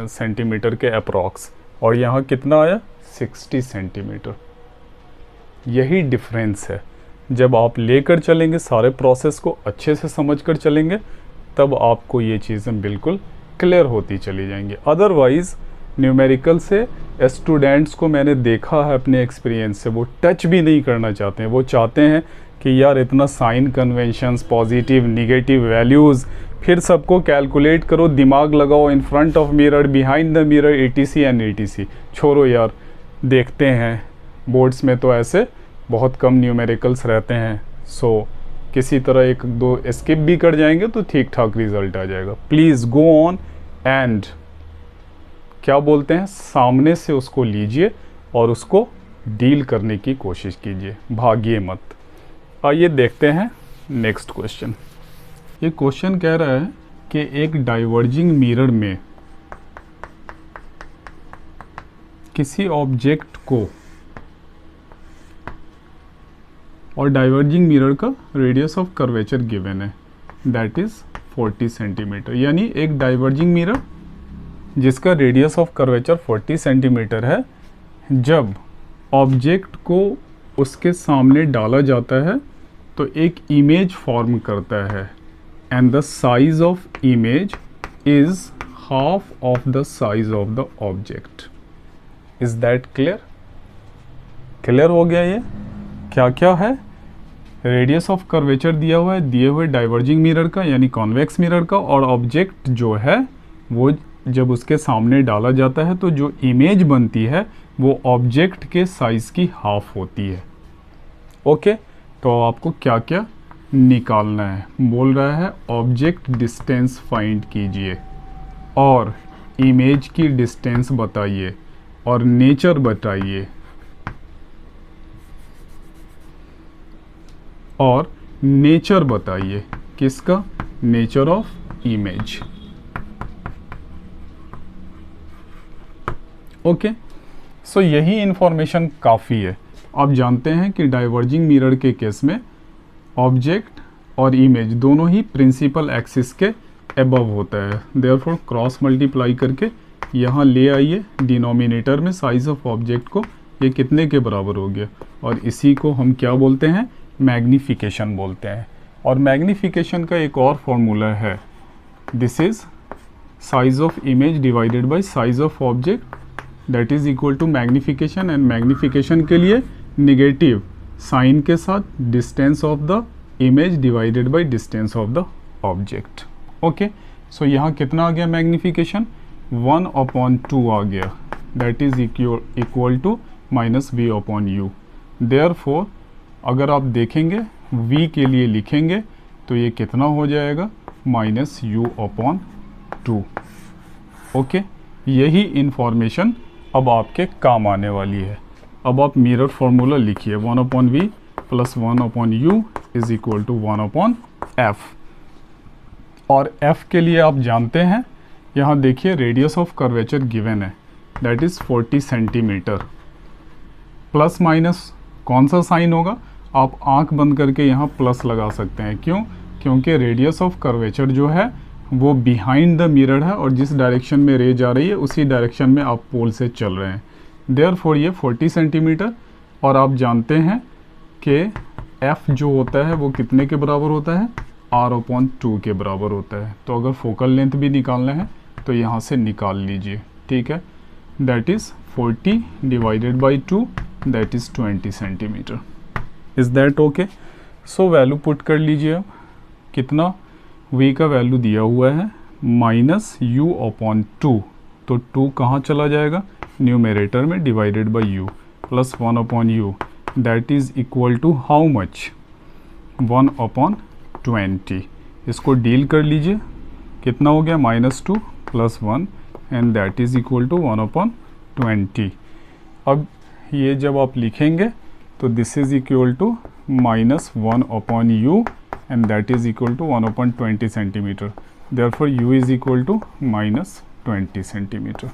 सेंटीमीटर के अप्रॉक्स, और यहाँ कितना आया? 60 सेंटीमीटर। यही डिफरेंस है। जब आप लेकर चलेंगे, सारे प्रोसेस को अच्छे से समझकर चलेंगे, तब आपको ये चीज़ें बिल्कुल क्लियर होती चली जाएंगी। अदरवाइज़ न्यूमेरिकल से स्टूडेंट्स को मैंने देखा है अपने एक्सपीरियंस से, वो टच भी नहीं करना चाहते हैं। वो चाहते हैं कि यार इतना sign conventions, positive negative values, फिर सबको कैलकुलेट करो, दिमाग लगाओ, in front of mirror, behind the mirror, ETC and ETC। छोड़ो यार, देखते हैं बोर्ड्स में तो ऐसे बहुत कम न्यूमेरिकल्स रहते हैं, सो किसी तरह 1-2 स्किप भी कर जाएंगे तो ठीक ठाक रिजल्ट आ जाएगा। प्लीज़ गो ऑन एंड क्या बोलते हैं, सामने से उसको लीजिए और उसको डील करने की कोशिश कीजिए, भागिए मत। आइए देखते हैं नेक्स्ट क्वेश्चन। ये क्वेश्चन कह रहा है कि एक डाइवर्जिंग मिरर में किसी ऑब्जेक्ट को, और डाइवर्जिंग मिरर का रेडियस ऑफ कर्वेचर गिवन है, दैट इज़ 40 सेंटीमीटर। यानी एक डाइवर्जिंग मिरर जिसका रेडियस ऑफ कर्वेचर 40 सेंटीमीटर है, जब ऑब्जेक्ट को उसके सामने डाला जाता है तो एक इमेज फॉर्म करता है, and the size of image is half of the size of the object. Is that clear? Clear हो गया? ये क्या क्या है? रेडियस ऑफ कर्वेचर दिया हुआ है दिए हुए डाइवर्जिंग मिरर का यानी कॉन्वेक्स मिरर का, और ऑब्जेक्ट जो है वो जब उसके सामने डाला जाता है तो जो इमेज बनती है वो ऑब्जेक्ट के साइज़ की हाफ होती है। ओके, तो आपको क्या क्या निकालना है? बोल रहा है ऑब्जेक्ट डिस्टेंस फाइंड कीजिए, और इमेज की डिस्टेंस बताइए, और नेचर बताइए, और नेचर बताइए। किसका? Nature of image. ओके, सो यही इंफॉर्मेशन काफ़ी है। आप जानते हैं कि डाइवर्जिंग मिरर के केस में ऑब्जेक्ट और इमेज दोनों ही प्रिंसिपल एक्सिस के एबव होता है, देयरफॉर क्रॉस मल्टीप्लाई करके यहाँ ले आइए डिनोमिनेटर में साइज ऑफ ऑब्जेक्ट को, ये कितने के बराबर हो गया, और इसी को हम क्या बोलते हैं? मैग्नीफिकेशन बोलते हैं। और मैग्नीफिकेशन का एक और फॉर्मूला है, this is size of image divided by size of object, that is equal to magnification. And magnification के लिए निगेटिव साइन के साथ distance of the image divided by distance of the object. Okay, so यहाँ कितना आ गया magnification? 1/2 आ गया, that is equal to -v/u। Therefore अगर आप देखेंगे v के लिए लिखेंगे तो ये कितना हो जाएगा? -u/2। ओके, यही इंफॉर्मेशन अब आपके काम आने वाली है। अब आप मिरर फॉर्मूला लिखिए, 1/v plus 1/u is equal to 1/f। और f के लिए आप जानते हैं, यहाँ देखिए रेडियस ऑफ कर्वेचर गिवन है, that is 40 centimetre. Plus minus कौन सा साइन होगा? आप आंख बंद करके यहाँ प्लस लगा सकते हैं। क्यों? क्योंकि रेडियस ऑफ कर्वेचर जो है वो बिहाइंड द मिरर है और जिस डायरेक्शन में रे जा रही है उसी डायरेक्शन में आप पोल से चल रहे हैं। देयरफॉर ये 40 सेंटीमीटर, और आप जानते हैं कि f जो होता है वो कितने के बराबर होता है, r/2 के बराबर होता है। तो अगर फोकल लेंथ भी निकालना है तो यहाँ से निकाल लीजिए, ठीक है। That is 40 divided by 2, that is 20 centimetre. Is that okay? So value put कर लीजिए। अब कितना v का वैल्यू दिया हुआ है -u/2, तो 2 कहाँ चला जाएगा, न्यूमरेटर में, divided by u, plus 1/u, that is equal to how much, 1/20। इसको डील कर लीजिए, कितना हो गया, -2 + 1 and that is equal to 1/20। अब ये जब आप लिखेंगे तो this is equal to -1/u and that is equal to 1/20 centimetre. Therefore u is equal to -20 centimetre.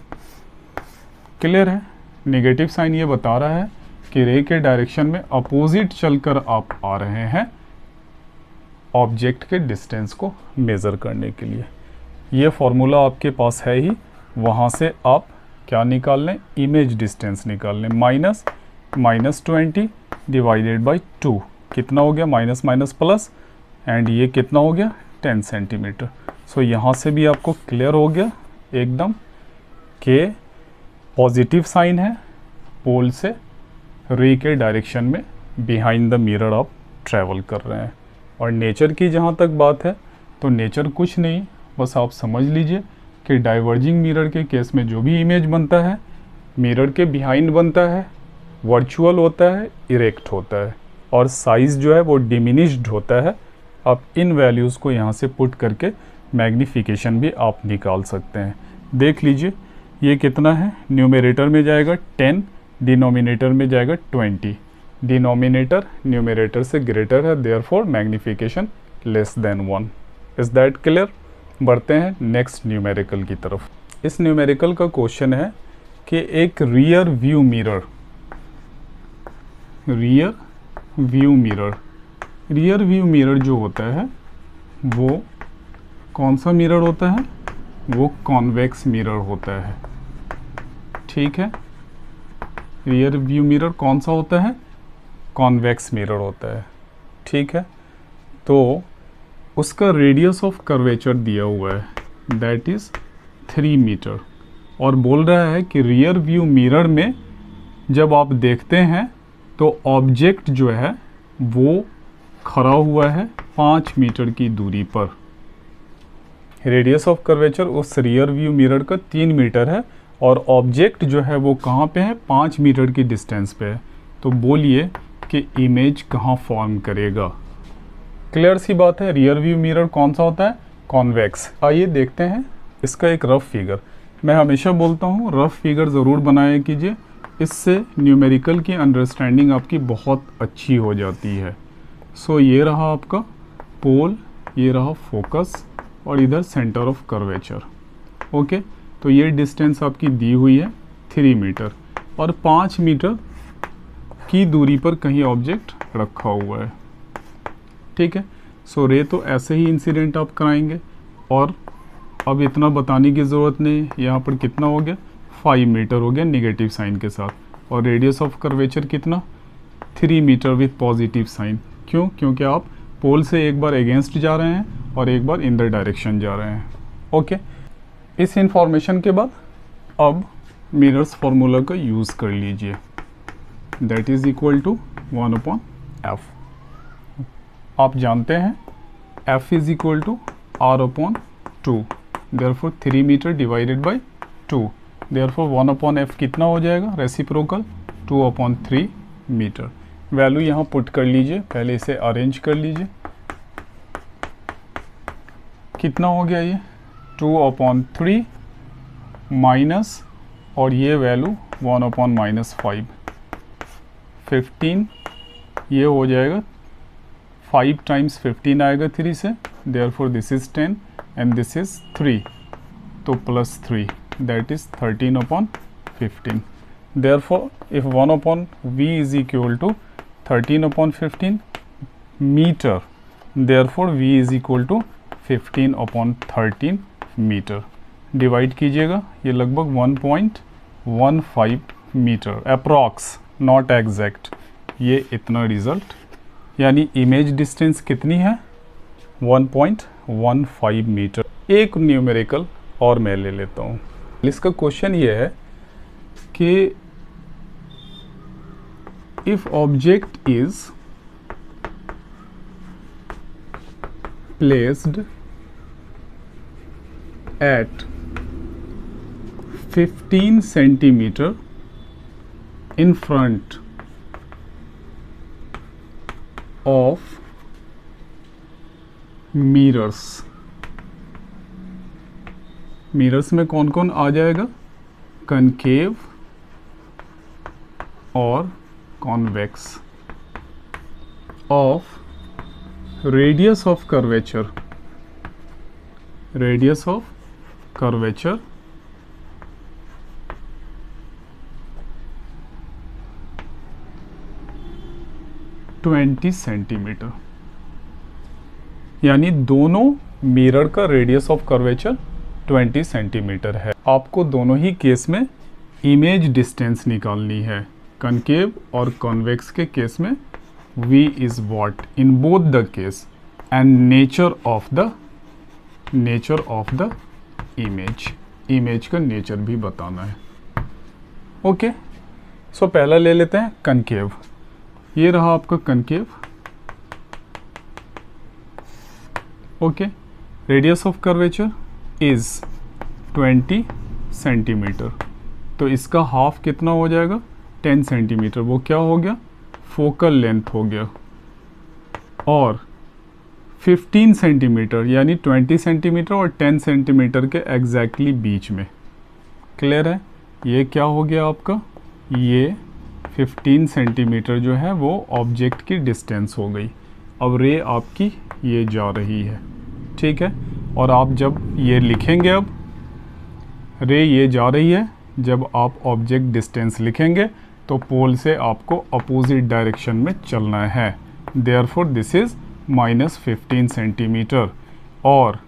Clear है? नेगेटिव साइन ये बता रहा है कि रे के डायरेक्शन में अपोजिट चलकर आप आ रहे हैं ऑब्जेक्ट के डिस्टेंस को मेज़र करने के लिए। ये फॉर्मूला आपके पास है ही, वहाँ से आप क्या निकाल लें, इमेज डिस्टेंस निकाल लें। -20 डिवाइडेड बाई 2, कितना हो गया, माइनस माइनस प्लस, एंड ये कितना हो गया, 10 सेंटीमीटर। सो यहाँ से भी आपको क्लियर हो गया एकदम कि पॉजिटिव साइन है, पोल से रे के डायरेक्शन में बिहाइंड द मिरर आप ट्रैवल कर रहे हैं। और नेचर की जहाँ तक बात है तो नेचर कुछ नहीं, बस आप समझ लीजिए कि डाइवर्जिंग मिरर के केस में जो भी इमेज बनता है मिरर के बिहाइंड बनता है, वर्चुअल होता है, इरेक्ट होता है, और साइज़ जो है वो डिमिनिश्ड होता है। आप इन वैल्यूज़ को यहाँ से पुट करके मैग्नीफिकेशन भी आप निकाल सकते हैं। देख लीजिए ये कितना है, न्यूमरेटर में जाएगा 10, डिनोमिनेटर में जाएगा 20। डिनोमिनेटर न्यूमरेटर से ग्रेटर है, therefore magnification less than 1। Is that clear? बढ़ते हैं नेक्स्ट न्यूमेरिकल की तरफ। इस न्यूमेरिकल का क्वेश्चन है कि एक रियर व्यू मिरर जो होता है वो कौन सा मिरर होता है, वो कॉन्वेक्स मिरर होता है, ठीक है। रियर व्यू मिरर कौन सा होता है, कॉन्वेक्स मिरर होता है, ठीक है। तो उसका रेडियस ऑफ कर्वेचर दिया हुआ है, दैट इज़ 3 मीटर, और बोल रहा है कि रियर व्यू मिरर में जब आप देखते हैं तो ऑब्जेक्ट जो है वो खड़ा हुआ है 5 मीटर की दूरी पर। रेडियस ऑफ कर्वेचर उस रियर व्यू मिरर का 3 मीटर है और ऑब्जेक्ट जो है वो कहाँ पे है, 5 मीटर की डिस्टेंस पे है। तो बोलिए कि इमेज कहाँ फॉर्म करेगा। क्लियर सी बात है, रियर व्यू मिरर कौन सा होता है, कॉन्वेक्स। आइए देखते हैं इसका एक रफ फिगर। मैं हमेशा बोलता हूँ रफ फिगर ज़रूर बनाया कीजिए, इससे न्यूमेरिकल की अंडरस्टैंडिंग आपकी बहुत अच्छी हो जाती है। सो ये रहा आपका पोल, ये रहा फोकस, और इधर सेंटर ऑफ कर्वेचर। ओके, तो ये डिस्टेंस आपकी दी हुई है 3 मीटर, और 5 मीटर की दूरी पर कहीं ऑब्जेक्ट रखा हुआ है, ठीक है। सो रे तो ऐसे ही इंसिडेंट आप कराएंगे, और अब इतना बताने की ज़रूरत नहीं, यहाँ पर कितना हो गया, 5 मीटर हो गया नेगेटिव साइन के साथ, और रेडियस ऑफ कर्वेचर कितना, 3 मीटर विथ पॉजिटिव साइन। क्यों? क्योंकि आप पोल से एक बार अगेंस्ट जा रहे हैं और एक बार इन द डायरेक्शन जा रहे हैं। ओके, इस इंफॉर्मेशन के बाद अब मिरर्स फार्मूला का यूज़ कर लीजिए, that is equal to 1/f। आप जानते हैं f is equal to r/2, therefore 3 metre divided by 2, therefore 1/f कितना हो जाएगा, रेसिप्रोकल 2/3 मीटर। वैल्यू यहाँ पुट कर लीजिए, पहले इसे अरेंज कर लीजिए। कितना हो गया ये, 2/3 माइनस, और ये वैल्यू 1/-5, 15, ये हो जाएगा 5 टाइम्स 15 आएगा 3 से, therefore this is 10 and this is 3, तो +3, that is 13/15। Therefore, if 1/v is equal to 13/15 metre, therefore v is equal to 15/13 metre. Divide कीजिएगा, ये लगभग 1.15 मीटर अप्रॉक्स, नॉट एग्जैक्ट, ये इतना रिजल्ट, यानी इमेज डिस्टेंस कितनी है 1.15 मीटर। एक न्यूमेरिकल और मैं ले लेता हूँ। इसका क्वेश्चन ये है कि if object is placed at 15 centimetre in front of mirrors, mirrors में कौन कौन आ जाएगा, कनकेव और convex, of radius of curvature, radius of curvature 20 centimetre, यानी दोनों मिरर का रेडियस ऑफ कर्वेचर 20 सेंटीमीटर है। आपको दोनों ही केस में इमेज डिस्टेंस निकालनी है। कनकेव और कॉन्वेक्स के केस में v is what in both the case, and nature of the image का नेचर भी बताना है। ओके, सो पहला ले लेते हैं कनकेव। ये रहा आपका concave. Okay, radius of curvature is 20 centimetre, तो इसका हाफ कितना हो जाएगा 10 सेंटीमीटर, वो क्या हो गया फोकल लेंथ हो गया। और 15 सेंटीमीटर यानी 20 सेंटीमीटर और 10 सेंटीमीटर के एग्जैक्टली बीच में, क्लियर है। ये क्या हो गया आपका, ये 15 सेंटीमीटर जो है वो ऑब्जेक्ट की डिस्टेंस हो गई। अब रे आपकी ये जा रही है, ठीक है। और आप जब ये लिखेंगे, अब रे ये जा रही है, जब आप ऑब्जेक्ट डिस्टेंस लिखेंगे तो पोल से आपको अपोजिट डायरेक्शन में चलना है। Therefore this is -15 centimetre. और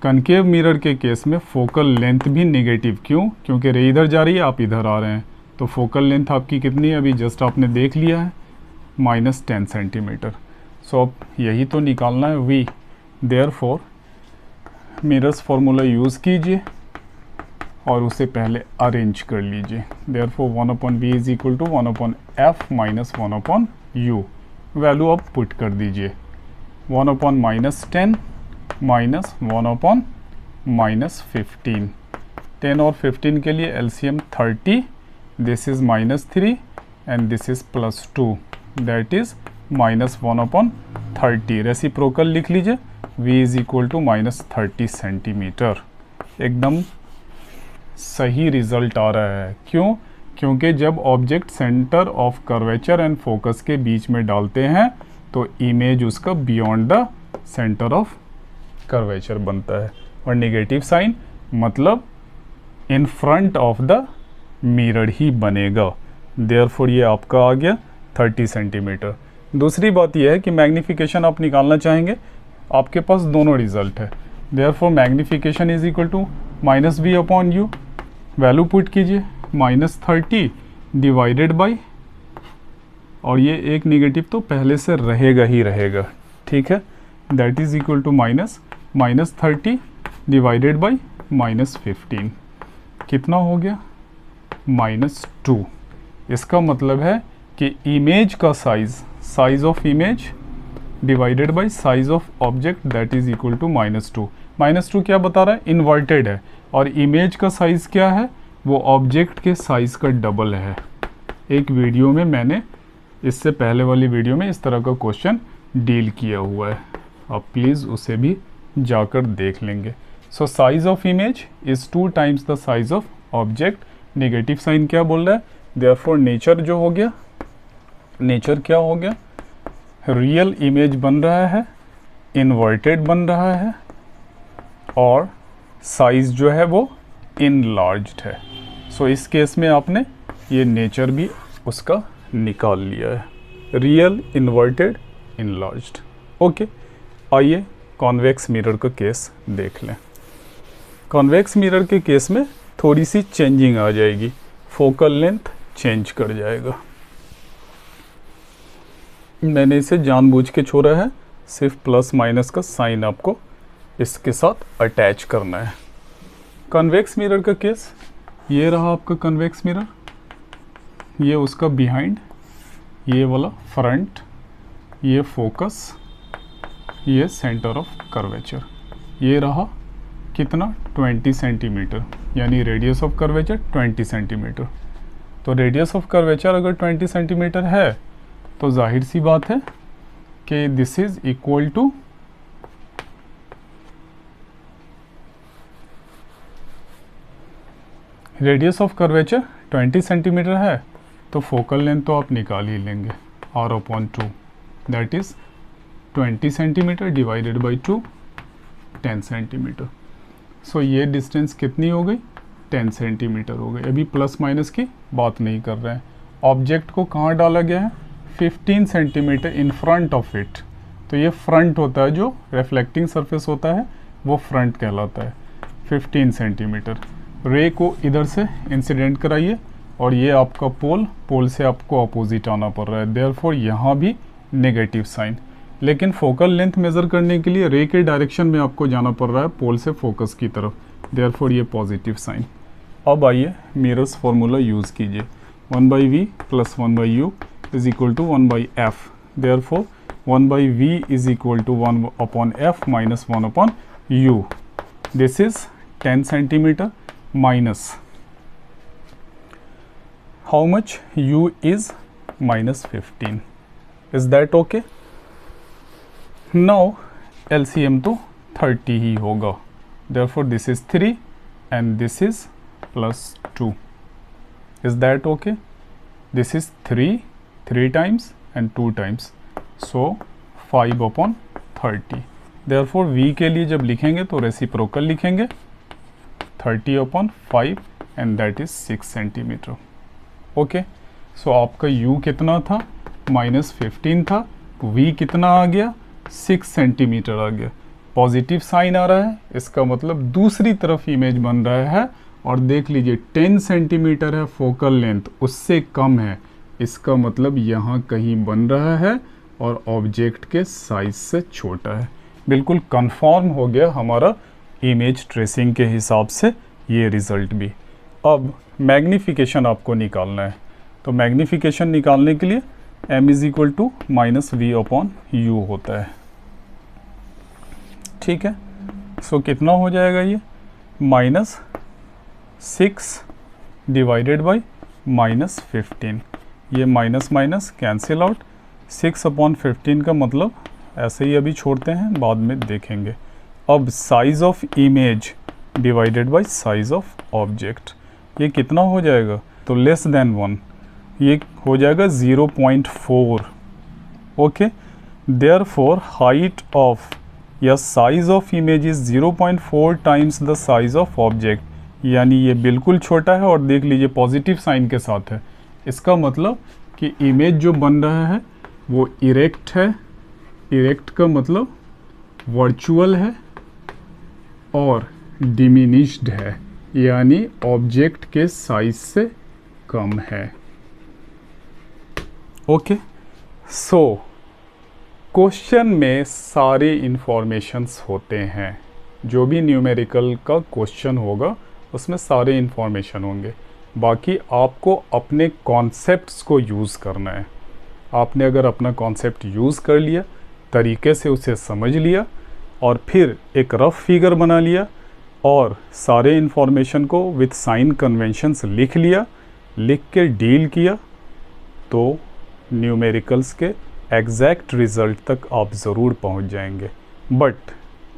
कनकेव मिरर के केस में फोकल लेंथ भी नेगेटिव, क्यों, क्योंकि रे इधर जा रही है, आप इधर आ रहे हैं, तो फोकल लेंथ आपकी कितनी है, अभी जस्ट आपने देख लिया है -10 सेंटीमीटर। सो अब यही तो निकालना है v। Therefore mirrors formula use कीजिए और उसे पहले अरेंज कर लीजिए। Therefore 1/v is equal to 1/f minus 1/u, value आप पुट कर दीजिए। 1/-10 माइनस 1/-15, 10 और 15 के लिए LCM 30, this is -3 and this is +2, that is -1/30। Reciprocal लिख लीजिए, v is equal to -30 centimetre. एकदम सही रिजल्ट आ रहा है, क्यों, क्योंकि जब object centre of curvature and focus के बीच में डालते हैं तो इमेज उसका beyond the centre of curvature बनता है। और नेगेटिव साइन मतलब in front of the mirror ही बनेगा। देयरफॉर ये आपका आ गया 30 सेंटीमीटर। दूसरी बात यह है कि मैग्नीफिकेशन आप निकालना चाहेंगे, आपके पास दोनों रिजल्ट है। Therefore magnification is equal to -v/u, value put कीजिए -30 डिवाइडेड बाय, और ये एक नेगेटिव तो पहले से रहेगा ही रहेगा, ठीक है, that is equal to -30 divided by -15, कितना हो गया -2। इसका मतलब है कि इमेज का size of image divided by size of object that is equal to -2। -2 क्या बता रहा है, इन्वर्टेड है, और इमेज का साइज क्या है, वो ऑब्जेक्ट के साइज का डबल है। एक वीडियो में मैंने, इससे पहले वाली वीडियो में इस तरह का क्वेश्चन डील किया हुआ है, आप प्लीज़ उसे भी जाकर देख लेंगे। So size of image is 2 times the size of object. Negative sign क्या बोल रहा है, देयरफॉर नेचर जो हो गया, नेचर क्या हो गया, रियल इमेज बन रहा है, इन्वर्टेड बन रहा है, और साइज जो है वो इनलार्ज्ड है। सो इस केस में आपने ये नेचर भी उसका निकाल लिया है। Real, inverted, enlarged. ओके, आइए कॉन्वेक्स मिरर का केस देख लें। कॉन्वेक्स मिरर के केस में थोड़ी सी चेंजिंग आ जाएगी, फोकल लेंथ चेंज कर जाएगा। मैंने इसे जानबूझ के छोड़ा है, सिर्फ प्लस माइनस का साइन आपको इसके साथ अटैच करना है। कन्वेक्स मिरर का केस, ये रहा आपका कन्वेक्स मिरर, ये उसका बिहाइंड, ये वाला फ्रंट, ये फोकस, ये सेंटर ऑफ कर्वेचर। ये रहा कितना 20 सेंटीमीटर, यानी रेडियस ऑफ कर्वेचर 20 सेंटीमीटर। तो रेडियस ऑफ कर्वेचर अगर 20 सेंटीमीटर है तो जाहिर सी बात है कि this is equal to radius of curvature 20 centimetre है तो फोकल लेंथ तो आप निकाल ही लेंगे, r/2, that is 20 centimetre divided by 2, 10 centimetre. So ये डिस्टेंस कितनी हो गई, 10 सेंटीमीटर हो गई। अभी प्लस माइनस की बात नहीं कर रहे हैं। ऑब्जेक्ट को कहाँ डाला गया है, 15 centimetre in front of it. तो ये फ्रंट होता है, जो रिफ्लेक्टिंग सरफेस होता है वो फ्रंट कहलाता है। 15 सेंटीमीटर रे को इधर से इंसिडेंट कराइए और ये आपका पोल से आपको अपोजिट आना पड़ रहा है, देयरफॉर यहाँ भी नेगेटिव साइन। लेकिन फोकल लेंथ मेज़र करने के लिए रे के डायरेक्शन में आपको जाना पड़ रहा है, पोल से फोकस की तरफ, देयरफॉर ये पॉजिटिव साइन। अब आइए मिरर्स फार्मूला यूज़ कीजिए, 1/v + 1/u is equal to 1/f, therefore 1/v is equal to 1/f minus 1/u। This is 10 centimetre minus how much, u is -15, is that okay? now LCM तो 30 ही होगा, therefore this is 3 and this is +2, is that okay? this is 3 times and 2 times, so 5/30, therefore v के लिए जब लिखेंगे तो reciprocal लिखेंगे 30/5 and that is 6 centimetre. Okay, so आपका u कितना था, -15 था, v कितना आ गया, 6 सेंटीमीटर आ गया। पॉजिटिव साइन आ रहा है, इसका मतलब दूसरी तरफ इमेज बन रहा है। और देख लीजिए 10 सेंटीमीटर है फोकल लेंथ, उससे कम है, इसका मतलब यहाँ कहीं बन रहा है और ऑब्जेक्ट के साइज से छोटा है। बिल्कुल कंफर्म हो गया हमारा इमेज ट्रेसिंग के हिसाब से ये रिज़ल्ट भी। अब मैग्नीफिकेशन आपको निकालना है, तो मैग्नीफिकेशन निकालने के लिए m is equal to -v/u होता है। ठीक है, सो कितना हो जाएगा ये, -6 डिवाइडेड बाई -15, ये माइनस माइनस कैंसिल आउट। 6/15 का मतलब ऐसे ही अभी छोड़ते हैं, बाद में देखेंगे। अब size of image divided by size of object, ये कितना हो जाएगा, तो लेस देन 1, ये हो जाएगा 0.4। ओके, देयरफॉर हाइट ऑफ या size of image is 0.4 times the size of object, यानी ये बिल्कुल छोटा है। और देख लीजिए पॉजिटिव साइन के साथ है, इसका मतलब कि इमेज जो बन रहा है वो इरेक्ट है। इरेक्ट का मतलब वर्चुअल है और डिमिनिश्ड है, यानी ऑब्जेक्ट के साइज से कम है। ओके, सो क्वेश्चन में सारे इंफॉर्मेशंस होते हैं, जो भी न्यूमेरिकल का क्वेश्चन होगा उसमें सारे इंफॉर्मेशन होंगे। बाकी आपको अपने कॉन्सेप्ट्स को यूज़ करना है। आपने अगर अपना कॉन्सेप्ट यूज़ कर लिया, तरीके से उसे समझ लिया और फिर एक रफ फिगर बना लिया और सारे इंफॉर्मेशन को विथ साइन कन्वेंशंस लिख लिया, लिख के डील किया, तो न्यूमेरिकल्स के एग्जैक्ट रिज़ल्ट तक आप ज़रूर पहुंच जाएंगे। बट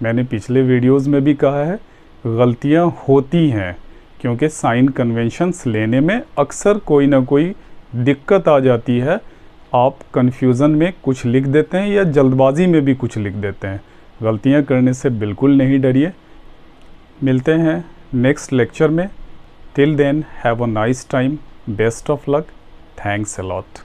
मैंने पिछले वीडियोस में भी कहा है, गलतियां होती हैं क्योंकि साइन कन्वेंशंस लेने में अक्सर कोई ना कोई दिक्कत आ जाती है। आप कन्फ्यूज़न में कुछ लिख देते हैं या जल्दबाजी में भी कुछ लिख देते हैं। गलतियां करने से बिल्कुल नहीं डरिए। मिलते हैं नेक्स्ट लेक्चर में। Till then have a nice time, best of luck, thanks a lot.